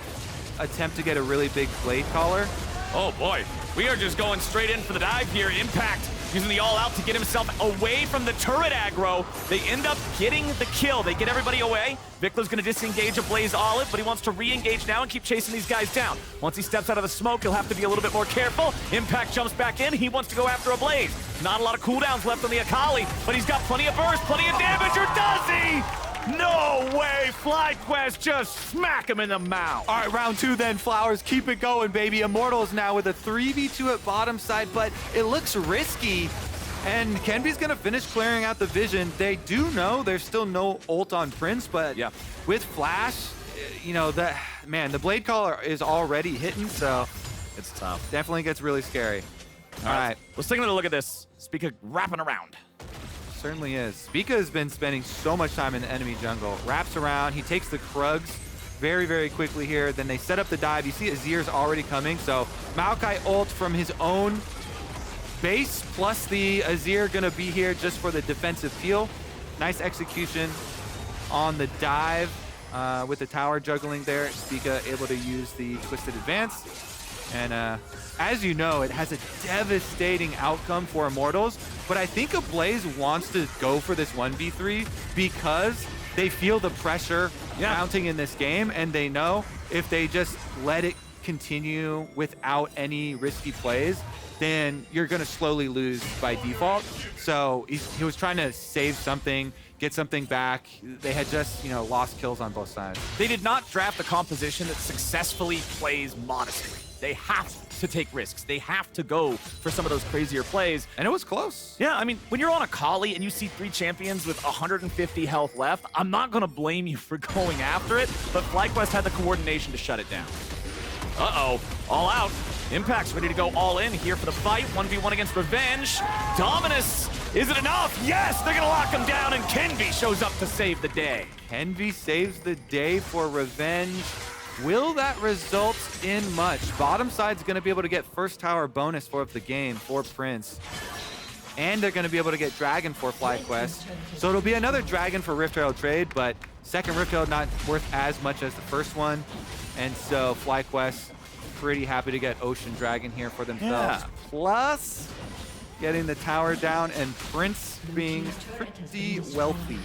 attempt to get a really big blade collar. Oh boy, we are just going straight in for the dive here. Impact using the all-out to get himself away from the turret aggro. They end up getting the kill. They get everybody away. VicLa's gonna disengage Ablazeolive, but he wants to re-engage now and keep chasing these guys down. Once he steps out of the smoke, he'll have to be a little bit more careful. Impact jumps back in. He wants to go after Ablaze. Not a lot of cooldowns left on the Akali, but he's got plenty of burst, plenty of damage, or does he? No way! FlyQuest just smack him in the mouth. All right, round 2 then, Flowers. Keep it going, baby. Immortals now with a 3v2 at bottom side, but it looks risky. And Kenvi's gonna finish clearing out the vision. They do know there's still no ult on Prince, but yeah, with Flash, you know, the blade collar is already hitting, so it's tough. Definitely gets really scary. All right. Let's take another look at this. Spica wrapping around. Certainly is. Spica has been spending so much time in the enemy jungle. Wraps around, he takes the Krugs very, very quickly here. Then they set up the dive. You see Azir's already coming, so Maokai ult from his own base, plus the Azir gonna be here just for the defensive peel. Nice execution on the dive with the tower juggling there. Spica able to use the Twisted Advance. And as you know, it has a devastating outcome for Immortals, but I think Ablaze wants to go for this 1v3 because they feel the pressure mounting in this game, and they know if they just let it continue without any risky plays, then you're going to slowly lose by default. So he was trying to save something, get something back. They had just, you know, lost kills on both sides. They did not draft a composition that successfully plays modestly. They have to take risks. They have to go for some of those crazier plays. And it was close. Yeah, I mean, when you're on Akali and you see 3 champions with 150 health left, I'm not going to blame you for going after it, but FlyQuest had the coordination to shut it down. Uh-oh, all out. Impact's ready to go all in here for the fight. 1v1 against Revenge. Dominus, is it enough? Yes, they're going to lock him down, and Kenvi shows up to save the day. Kenvi saves the day for Revenge. Will that result in much? Bottom side's going to be able to get first tower bonus for the game for Prince. And they're going to be able to get Dragon for FlyQuest. So it'll be another Dragon for Rift Herald trade, but second Rift Herald not worth as much as the first one. And so FlyQuest pretty happy to get Ocean Dragon here for themselves. Yeah. Plus getting the tower down and Prince being pretty wealthy.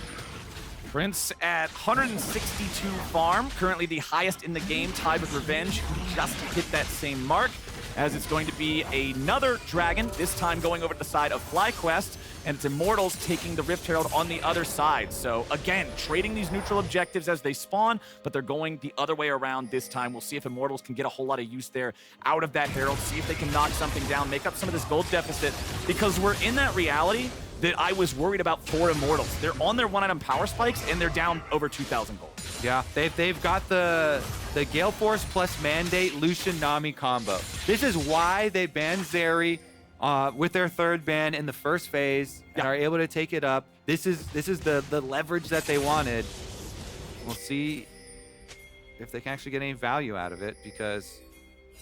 Prince at 162 farm, currently the highest in the game, tied with Revenge, who just hit that same mark. as it's going to be another dragon, this time going over to the side of FlyQuest, and it's Immortals taking the Rift Herald on the other side. So again, trading these neutral objectives as they spawn, but they're going the other way around this time. We'll see if Immortals can get a whole lot of use there out of that Herald, see if they can knock something down, make up some of this gold deficit, because we're in that reality that I was worried about for Immortals. They're on their one-item power spikes, and they're down over 2,000 gold. Yeah, they've got the Gale Force plus Mandate Lucian Nami combo. This is why they banned Zeri with their third ban in the first phase and are able to take it up. This is the leverage that they wanted. We'll see if they can actually get any value out of it, because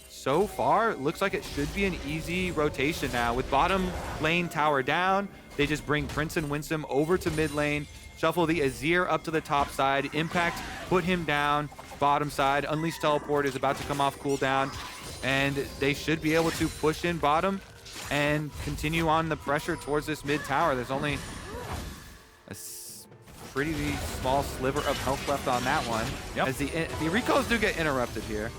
so far it looks like it should be an easy rotation now. With bottom lane tower down, they just bring Prince and Winsome over to mid lane, shuffle the Azir up to the top side, Impact, put him down, bottom side, Unleash Teleport is about to come off cooldown, and they should be able to push in bottom and continue on the pressure towards this mid tower. There's only a pretty small sliver of health left on that one. As the recalls do get interrupted here.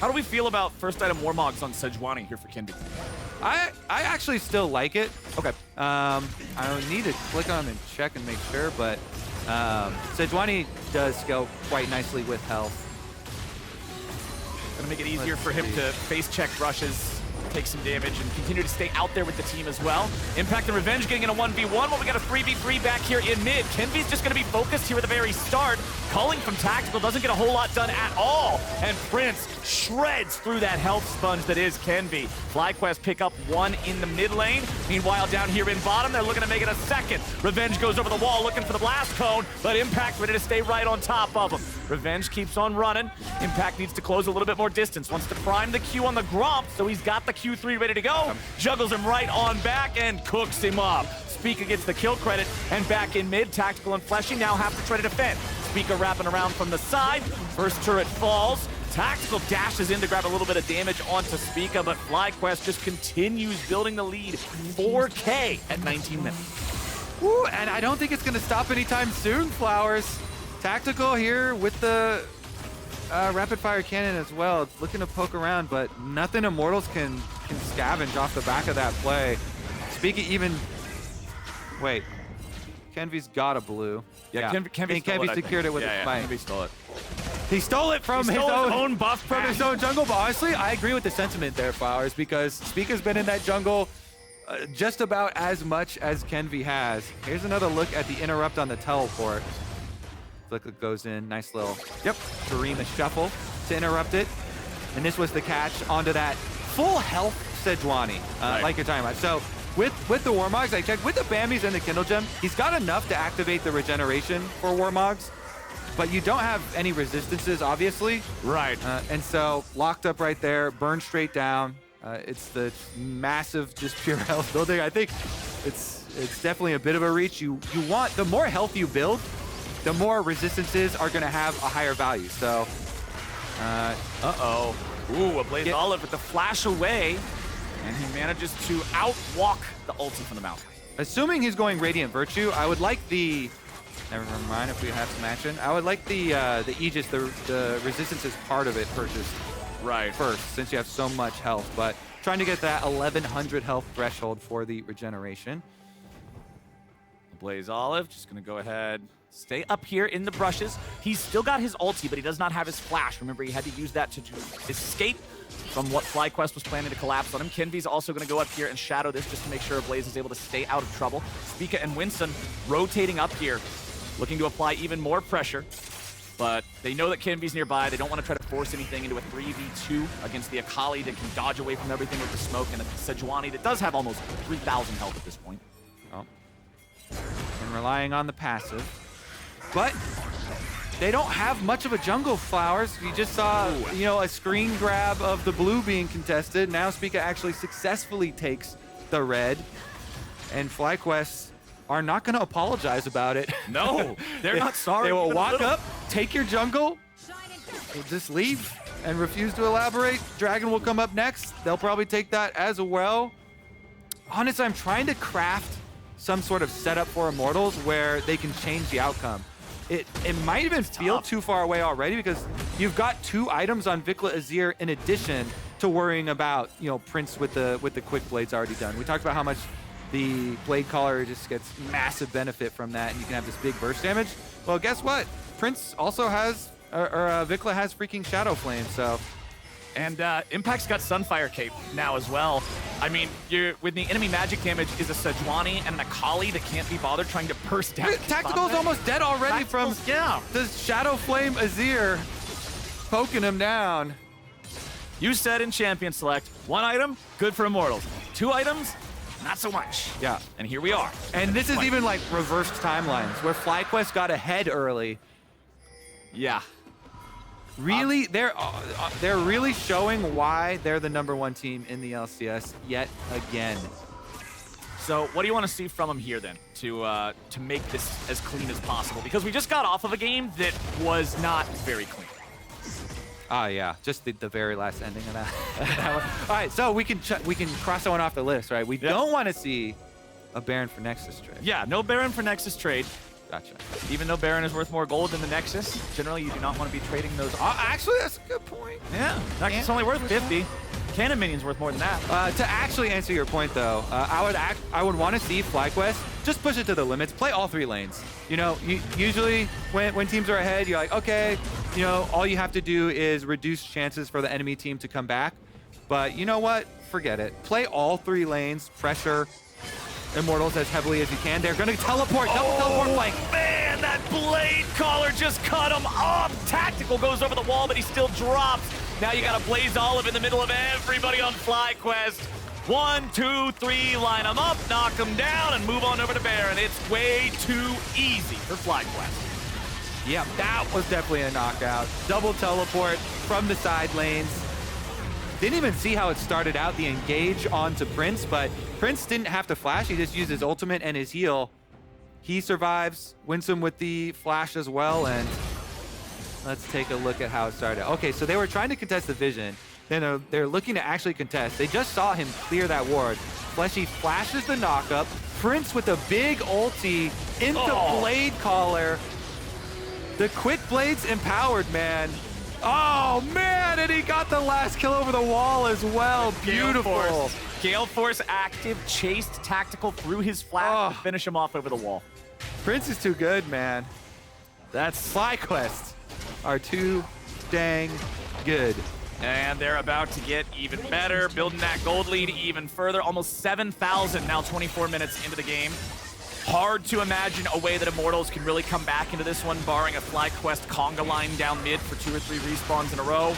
How do we feel about first item Warmogs on Sejuani here for Kenvi? I actually still like it. Okay. I would need to click on and check and make sure, but Sejuani does go quite nicely with health. Gonna make it easier for him to face check rushes, take some damage, and continue to stay out there with the team as well. Impact and Revenge getting in a 1v1, but we got a 3v3 back here in mid. Kenvi's just gonna be focused here at the very start. Calling from Tactical doesn't get a whole lot done at all, and Prince shreds through that health sponge that is Kenvi. FlyQuest pick up one in the mid lane. Meanwhile, down here in bottom, they're looking to make it a second. Revenge goes over the wall looking for the blast cone, but Impact ready to stay right on top of him. Revenge keeps on running. Impact needs to close a little bit more distance. Wants to prime the Q on the Gromp, so he's got the Q3 ready to go. Juggles him right on back and cooks him up. Spica gets the kill credit, and back in mid, Tactical and Fleshy now have to try to defend. Spica wrapping around from the side. First turret falls. Tactical dashes in to grab a little bit of damage onto Spica, but FlyQuest just continues building the lead. 4K at 19 minutes. Woo, and I don't think it's going to stop anytime soon, Flowers. Tactical here with the rapid fire cannon as well. Looking to poke around, but nothing Immortals can scavenge off the back of that play. Spica even... Wait. Kenvi's got a blue. Yeah, Kenvi secured it with a spike. Kenvi stole it. He stole it from his own buff from his own jungle. But honestly, I agree with the sentiment there, Flowers, because Spica's been in that jungle just about as much as Kenvi has. Here's another look at the interrupt on the teleport. VicLa goes in, nice little Karima shuffle to interrupt it. And this was the catch onto that full health Sejuani, like you're talking about. So with the Warmogs, I checked, with the Bambis and the Kindle Gem, he's got enough to activate the regeneration for Warmogs, but you don't have any resistances, obviously. Right. And so locked up right there, burned straight down. It's the massive, just pure health building. I think it's definitely a bit of a reach. You want, the more health you build, the more resistances are going to have a higher value. So, Ooh, Ablazeolive with the flash away, and he manages to outwalk the ulti from the Maokai. Assuming he's going Radiant Virtue, I would like the... Never mind if we have some action. I would like the Aegis, the resistance is part of it purchased first, since you have so much health. But trying to get that 1100 health threshold for the regeneration. Ablazeolive just going to go ahead, stay up here in the brushes. He's still got his ulti, but he does not have his flash. Remember, he had to use that to escape from what FlyQuest was planning to collapse on him. Kenvi's also going to go up here and shadow this just to make sure Ablaze is able to stay out of trouble. Spica and Winsome rotating up here, looking to apply even more pressure. But they know that Kenvi's nearby. They don't want to try to force anything into a 3v2 against the Akali that can dodge away from everything with the smoke, and a Sejuani that does have almost 3,000 health at this point. And relying on the passive. But they don't have much of a jungle, Flowers. You just saw, a screen grab of the blue being contested. Now Spica actually successfully takes the red. And FlyQuest are not going to apologize about it. No, they're not sorry. They will walk up, take your jungle, just leave and refuse to elaborate. Dragon will come up next. They'll probably take that as well. Honestly, I'm trying to craft some sort of setup for Immortals where they can change the outcome. It might even feel too far away already, because you've got 2 items on VicLa Azir in addition to worrying about, you know, Prince with the quick blades already done. We talked about how much the blade caller just gets massive benefit from that, and you can have this big burst damage. Well, guess what? Prince also has, VicLa has freaking Shadow Flame, so. And Impact's got Sunfire Cape now as well. I mean, with the enemy magic damage is a Sejuani and an Akali that can't be bothered trying to burst down. Tactical's almost dead already from the Shadow Flame Azir poking him down. You said in Champion Select, 1 item, good for Immortals. 2 items, not so much. Yeah. And here we are. And this is even like reversed timelines where FlyQuest got ahead early. Yeah. Really, they're really showing why they're the #1 team in the LCS yet again. So what do you want to see from them here then to make this as clean as possible? Because we just got off of a game that was not very clean. Oh yeah, just the very last ending of that. That one. All right, so we can cross that one off the list, right? We don't want to see a Baron for Nexus trade. Yeah, no Baron for Nexus trade. Gotcha. Even though Baron is worth more gold than the Nexus, generally you do not want to be trading those. Actually, that's a good point. Yeah, Nexus only worth 50. Cannon minion's worth more than that. To actually answer your point, though, I would want to see FlyQuest just push it to the limits. Play all 3 lanes. You know, usually when teams are ahead, you're like, okay, you know, all you have to do is reduce chances for the enemy team to come back. But you know what? Forget it. Play all 3 lanes. Pressure Immortals as heavily as you can. They're going to teleport. Double teleport flank. Man, that blade caller just cut him off. Tactical goes over the wall, but he still drops. Now you got a Ablazeolive in the middle of everybody on FlyQuest. 1, 2, 3, line them up, knock them down, and move on over to Baron. It's way too easy for FlyQuest. Yeah, that was definitely a knockout. Double teleport from the side lanes. Didn't even see how it started out, the engage onto Prince, but Prince didn't have to flash. He just used his ultimate and his heal. He survives. Winsome with the flash as well, and let's take a look at how it started. Okay, so they were trying to contest the vision. Then they're looking to actually contest. They just saw him clear that ward. Fleshy flashes the knockup. Prince with a big ulti into Blade Caller. The quick blades empowered, man. Oh, man, and he got the last kill over the wall as well. Beautiful. Gale Force active, chased Tactical through his flash to finish him off over the wall. Prince is too good, man. That's FlyQuest are too dang good. And they're about to get even better, building that gold lead even further. Almost 7,000 now, 24 minutes into the game. Hard to imagine a way that Immortals can really come back into this one, barring a FlyQuest conga line down mid for 2 or 3 respawns in a row.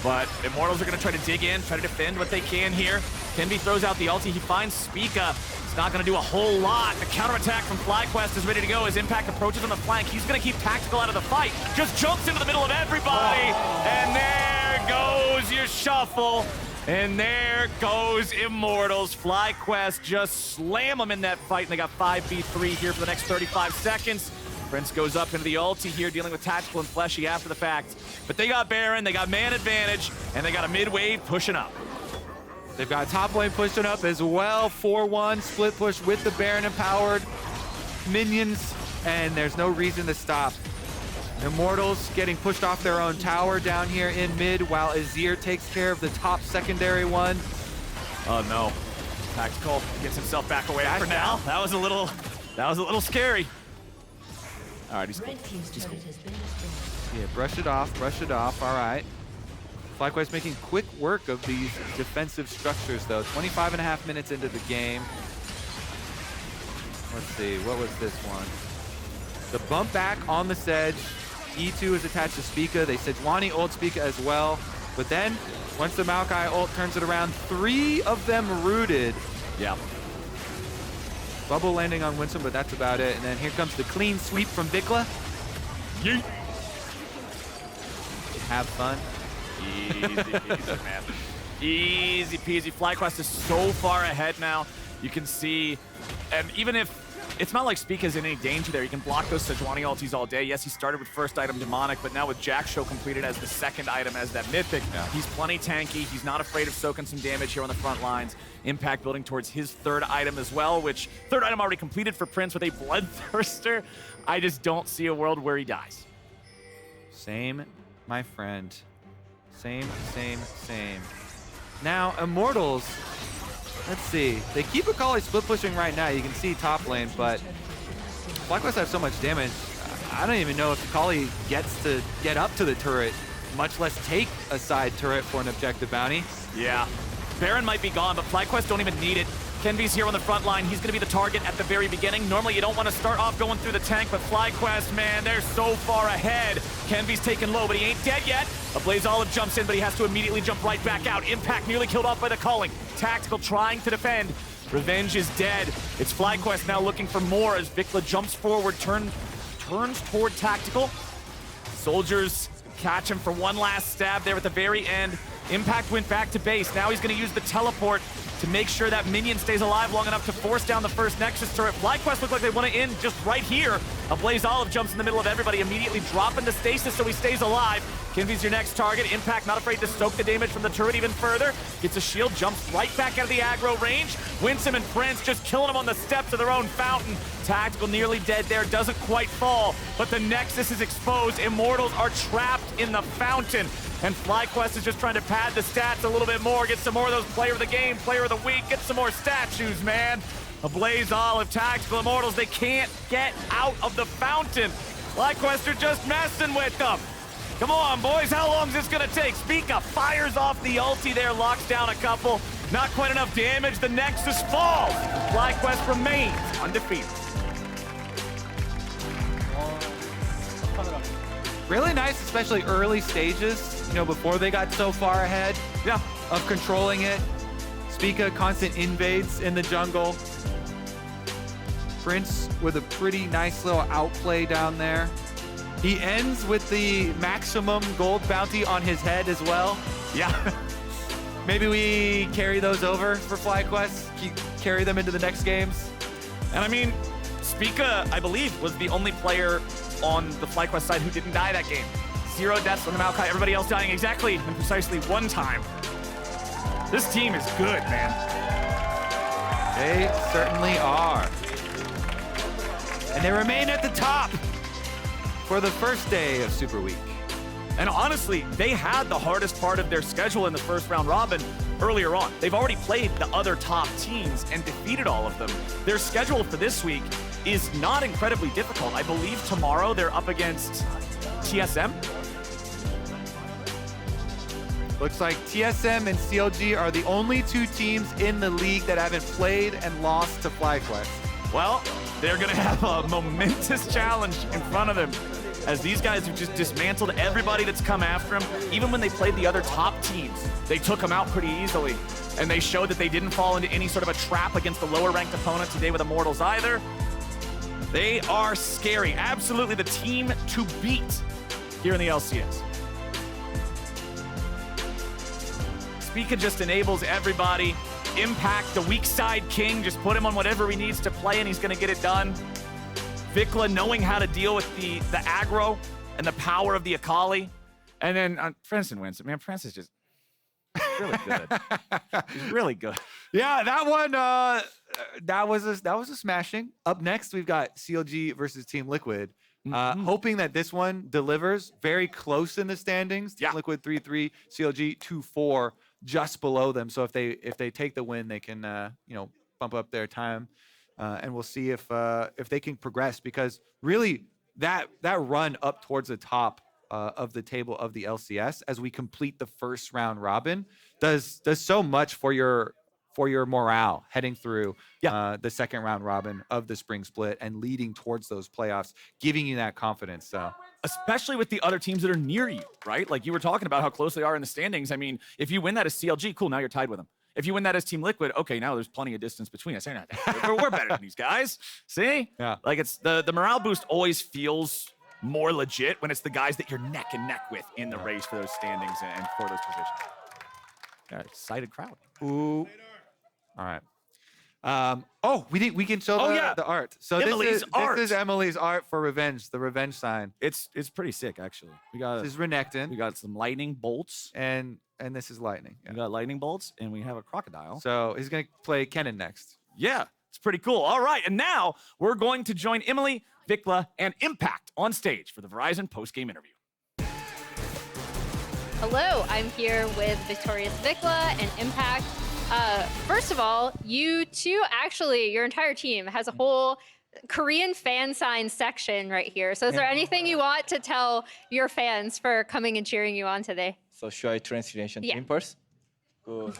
But Immortals are going to try to dig in, try to defend what they can here. Kenvi throws out the ulti. He finds Spica. It's not going to do a whole lot. The counterattack from FlyQuest is ready to go as Impact approaches on the flank. He's going to keep Tactical out of the fight. Just jumps into the middle of everybody. And there goes your shuffle. And there goes Immortals. FlyQuest just slam them in that fight, and they got 5v3 here for the next 35 seconds. Prince goes up into the ulti here, dealing with Tactical and Fleshy after the fact. But they got Baron, they got man advantage, and they got a mid-wave pushing up. They've got top lane pushing up as well. 4-1 split push with the Baron empowered minions, and there's no reason to stop. Immortals getting pushed off their own tower down here in mid, while Azir takes care of the top secondary one. Oh no. Tactical gets himself back away for now. That was a little scary. All right, he's cool. He's cool. Yeah, brush it off, all right. FlyQuest making quick work of these defensive structures though. 25.5 minutes into the game. Let's see, what was this one? The bump back on the Sedge. E2 is attached to Spica. They Sejuani ult Spica as well. But then, once the Maokai ult turns it around, 3 of them rooted. Yeah. Bubble landing on Winsome, but that's about it. And then here comes the clean sweep from VicLa. Yeet. Have fun. Easy peasy, man. Easy peasy. FlyQuest is so far ahead now. You can see, and even if it's not like Spica's in any danger there, he can block those Sejuani ultis all day. Yes, he started with first item Demonic, but now with Jack Show completed as the second item as that Mythic, he's plenty tanky. He's not afraid of soaking some damage here on the front lines. Impact building towards his third item as well, which third item already completed for Prince with a Bloodthirster. I just don't see a world where he dies. Same, my friend. Same. Now, Immortals, let's see. They keep Akali split pushing right now. You can see top lane, but FlyQuest have so much damage. I don't even know if Akali gets to get up to the turret, much less take a side turret for an objective bounty. Yeah. Baron might be gone, but FlyQuest don't even need it. Kenvi's here on the front line. He's going to be the target at the very beginning. Normally, you don't want to start off going through the tank, but FlyQuest, man, they're so far ahead. Kenvi's taken low, but he ain't dead yet. Ablazeolive jumps in, but he has to immediately jump right back out. Impact nearly killed off by the calling. Tactical trying to defend. Revenge is dead. It's FlyQuest now looking for more as VicLa jumps forward, turns toward Tactical. Soldiers catch him for one last stab there at the very end. Impact went back to base. Now he's going to use the teleport to make sure that minion stays alive long enough to force down the first Nexus turret. FlyQuest look like they want to end just right here. Ablazeolive jumps in the middle of everybody, immediately dropping the stasis so he stays alive. Kenvi's your next target. Impact not afraid to soak the damage from the turret even further. Gets a shield, jumps right back out of the aggro range. Winsome and Prince just killing him on the steps of their own fountain. Tactical nearly dead there, doesn't quite fall, but the Nexus is exposed. Immortals are trapped in the fountain. And FlyQuest is just trying to pad the stats a little bit more, get some more of those player of the game, player of the week, get some more statues, man. Ablazeolive, Tactical, Immortals, they can't get out of the fountain. FlyQuest are just messing with them. Come on, boys, how long is this gonna take? Spica fires off the ulti there, locks down a couple. Not quite enough damage, the Nexus falls. FlyQuest remains undefeated. Really nice, especially early stages, you know, before they got so far ahead of controlling it. Spica, constant invades in the jungle. Prince with a pretty nice little outplay down there. He ends with the maximum gold bounty on his head as well. Yeah. Maybe we carry those over for FlyQuest, carry them into the next games. And I mean, Spica, I believe, was the only player on the FlyQuest side who didn't die that game. 0 deaths on the Maokai, everybody else dying exactly and precisely one time. This team is good, man. They certainly are. And they remain at the top for the first day of Super Week. And honestly, they had the hardest part of their schedule in the first round robin earlier on. They've already played the other top teams and defeated all of them. Their schedule for this week is not incredibly difficult. I believe tomorrow they're up against TSM. Looks like TSM and CLG are the only two teams in the league that haven't played and lost to FlyQuest. Well, they're gonna have a momentous challenge in front of them, as these guys have just dismantled everybody that's come after them. Even when they played the other top teams, they took them out pretty easily. And they showed that they didn't fall into any sort of a trap against the lower ranked opponent today with Immortals either. They are scary. Absolutely the team to beat here in the LCS. Spica just enables everybody. Impact, the weak side king, just put him on whatever he needs to play and he's gonna get it done. VicLa knowing how to deal with the aggro and the power of the Akali. And then Prince and Winsome. Man, Prince is just really good. He's really good. Yeah, that one, that was a smashing. Up next, we've got CLG versus Team Liquid. Hoping that this one delivers. Very close in the standings. Team Liquid 3-3, CLG 2-4, just below them. So if they take the win, they can bump up their time, and we'll see if they can progress, because really that run up towards the top of the table of the LCS as we complete the first round robin does so much for your morale heading through the second round robin of the Spring Split and leading towards those playoffs, giving you that confidence. So, especially with the other teams that are near you, right? Like you were talking about how close they are in the standings. I mean, if you win that as CLG, cool, now you're tied with them. If you win that as Team Liquid, okay, now there's plenty of distance between us. We're better than these guys. See? Yeah. Like it's the morale boost always feels more legit when it's the guys that you're neck and neck with in the race for those standings and for those positions. Yeah, excited crowd. Ooh. All right. We can show the art. So Emily's art. This is Emily's art for Revenge, the Revenge sign. It's pretty sick, actually. This is Renekton. We got some lightning bolts. And this is lightning. Yeah. We got lightning bolts, and we have a crocodile. So he's going to play Kennen next. Yeah, it's pretty cool. All right, and now we're going to join Emily, VicLa, and Impact on stage for the Verizon post-game interview. Hello, I'm here with Victorious VicLa and Impact. First of all, you two, actually, your entire team has a whole Korean fan sign section right here. So is there anything you want to tell your fans for coming and cheering you on today? So should I translation Yeah. team first? 그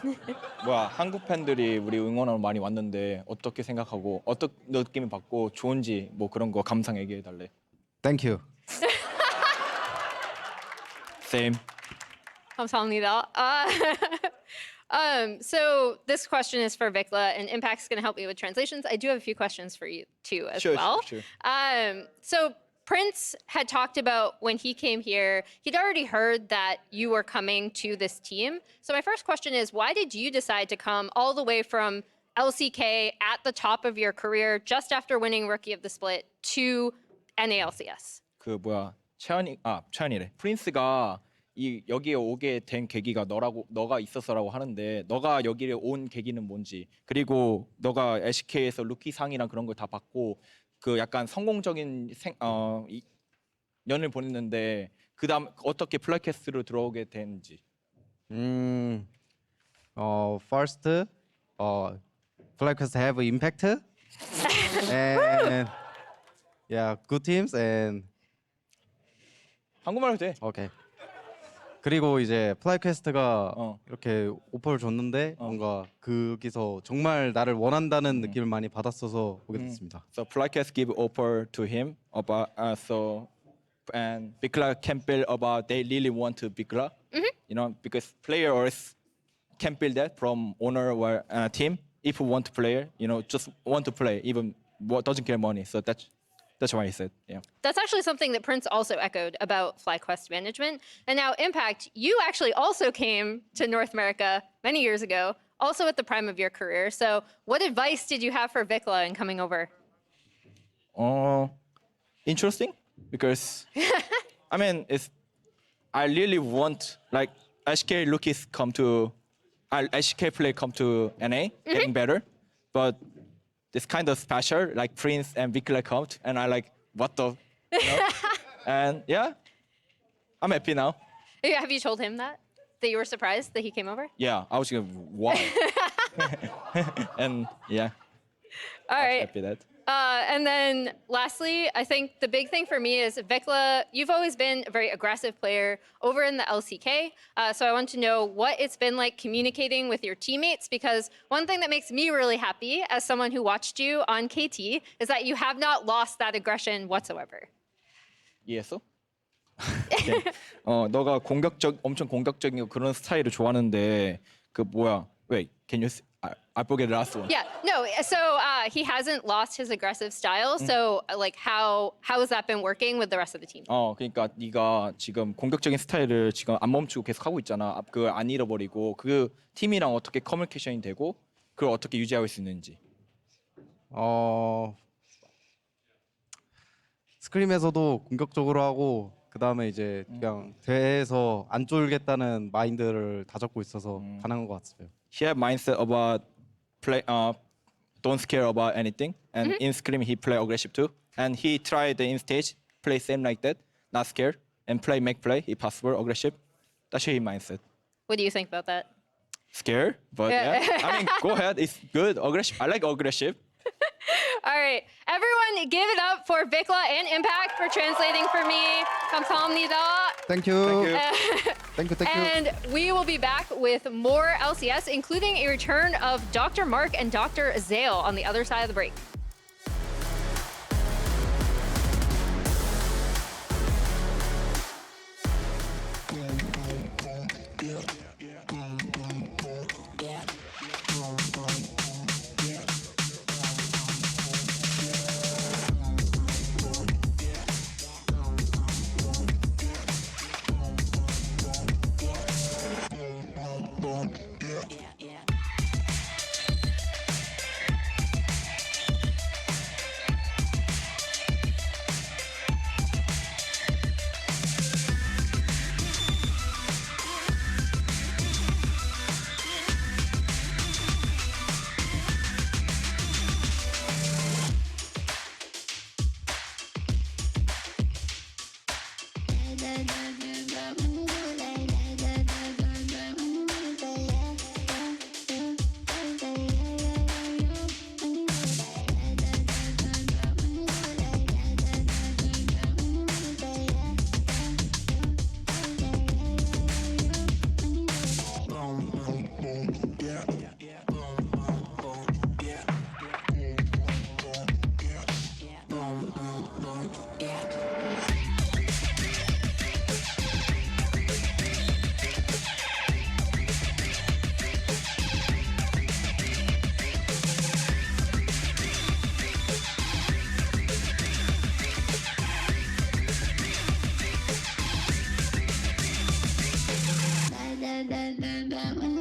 뭐야 한국 팬들이 우리 응원하러 많이 왔는데 어떻게 생각하고 어떤 느낌을 받고 좋은지 뭐 그런 거 감상 얘기해 달래. Thank you. Same. 감사합니다. So this question is for VicLa, and Impact's going to help me with translations. I do have a few questions for you too as well. Sure. So Prince had talked about when he came here, he'd already heard that you were coming to this team. So my first question is, why did you decide to come all the way from LCK at the top of your career, just after winning Rookie of the Split, to NALCS? 그 뭐야 차연이래. 프린스가 여기에 오게 된 계기가 너가 있어서라고 하는데 너가 여기를 온 계기는 뭔지 그리고 너가 LCK에서 루키 상이랑 그런 걸 다 받고 그 약간 성공적인 년을 보냈는데 그다음 어떻게 플라이캐스트로 들어오게 됐는지. First, FlyQuest have impact, and yeah, good teams and 한국말로 돼. okay. 그리고 이제 플라이퀘스트가 이렇게 오퍼를 줬는데 뭔가 거기서 정말 나를 원한다는 느낌을 많이 받았어서 오게 됐습니다. So FlyQuest give offer to him about and VicLa can build about they really want to VicLa. You know because players can build that from owner or team if you want to play, you know just want to play even doesn't care money. So that's why he said, yeah. That's actually something that Prince also echoed about FlyQuest management. And now, Impact, you actually also came to North America many years ago, also at the prime of your career. So what advice did you have for VicLa in coming over? Interesting because I mean I really want like HK rookies HK play come to NA getting better, but this kind of special, like Prince and VicLa come, and I like, what the, you know? And yeah, I'm happy now. Have you told him that you were surprised that he came over? Yeah, I was like, wow. And yeah, All right. happy that. And then lastly, I think the big thing for me is VicLa, you've always been a very aggressive player over in the LCK. So I want to know what it's been like communicating with your teammates, because one thing that makes me really happy as someone who watched you on KT is that you have not lost that aggression whatsoever. 이해했어? okay. 너가 엄청 공격적인 그런 스타일을 좋아하는데 그 뭐야? Wait, can you? I forget the last one. Yeah, no. So he hasn't lost his aggressive style. So like, how has that been working with the rest of the team? 그러니까 네가 지금 공격적인 스타일을 지금 안 멈추고 계속 하고 있잖아. 그걸 안 잃어버리고 그 팀이랑 어떻게 커뮤니케이션이 되고 그걸 어떻게 유지할 수 있는지. 스크림에서도 공격적으로 하고 그 다음에 이제 그냥 대회에서 안 쫄겠다는 마인드를 다잡고 있어서 가능한 것 같아요. He had mindset about play, don't scare about anything, and in scrim he play aggressive too, and he tried in stage play same like that, not scared, and make play. He possible aggressive. That's his mindset. What do you think about that? Scared, but yeah. I mean, go ahead. It's good. Aggressive. I like aggressive. All right, everyone, give it up for VicLa and Impact for translating for me. 감사합니다. Thank you. Thank you. And we will be back with more LCS, including a return of Dr. Mark and Dr. Azale on the other side of the break. da da da da.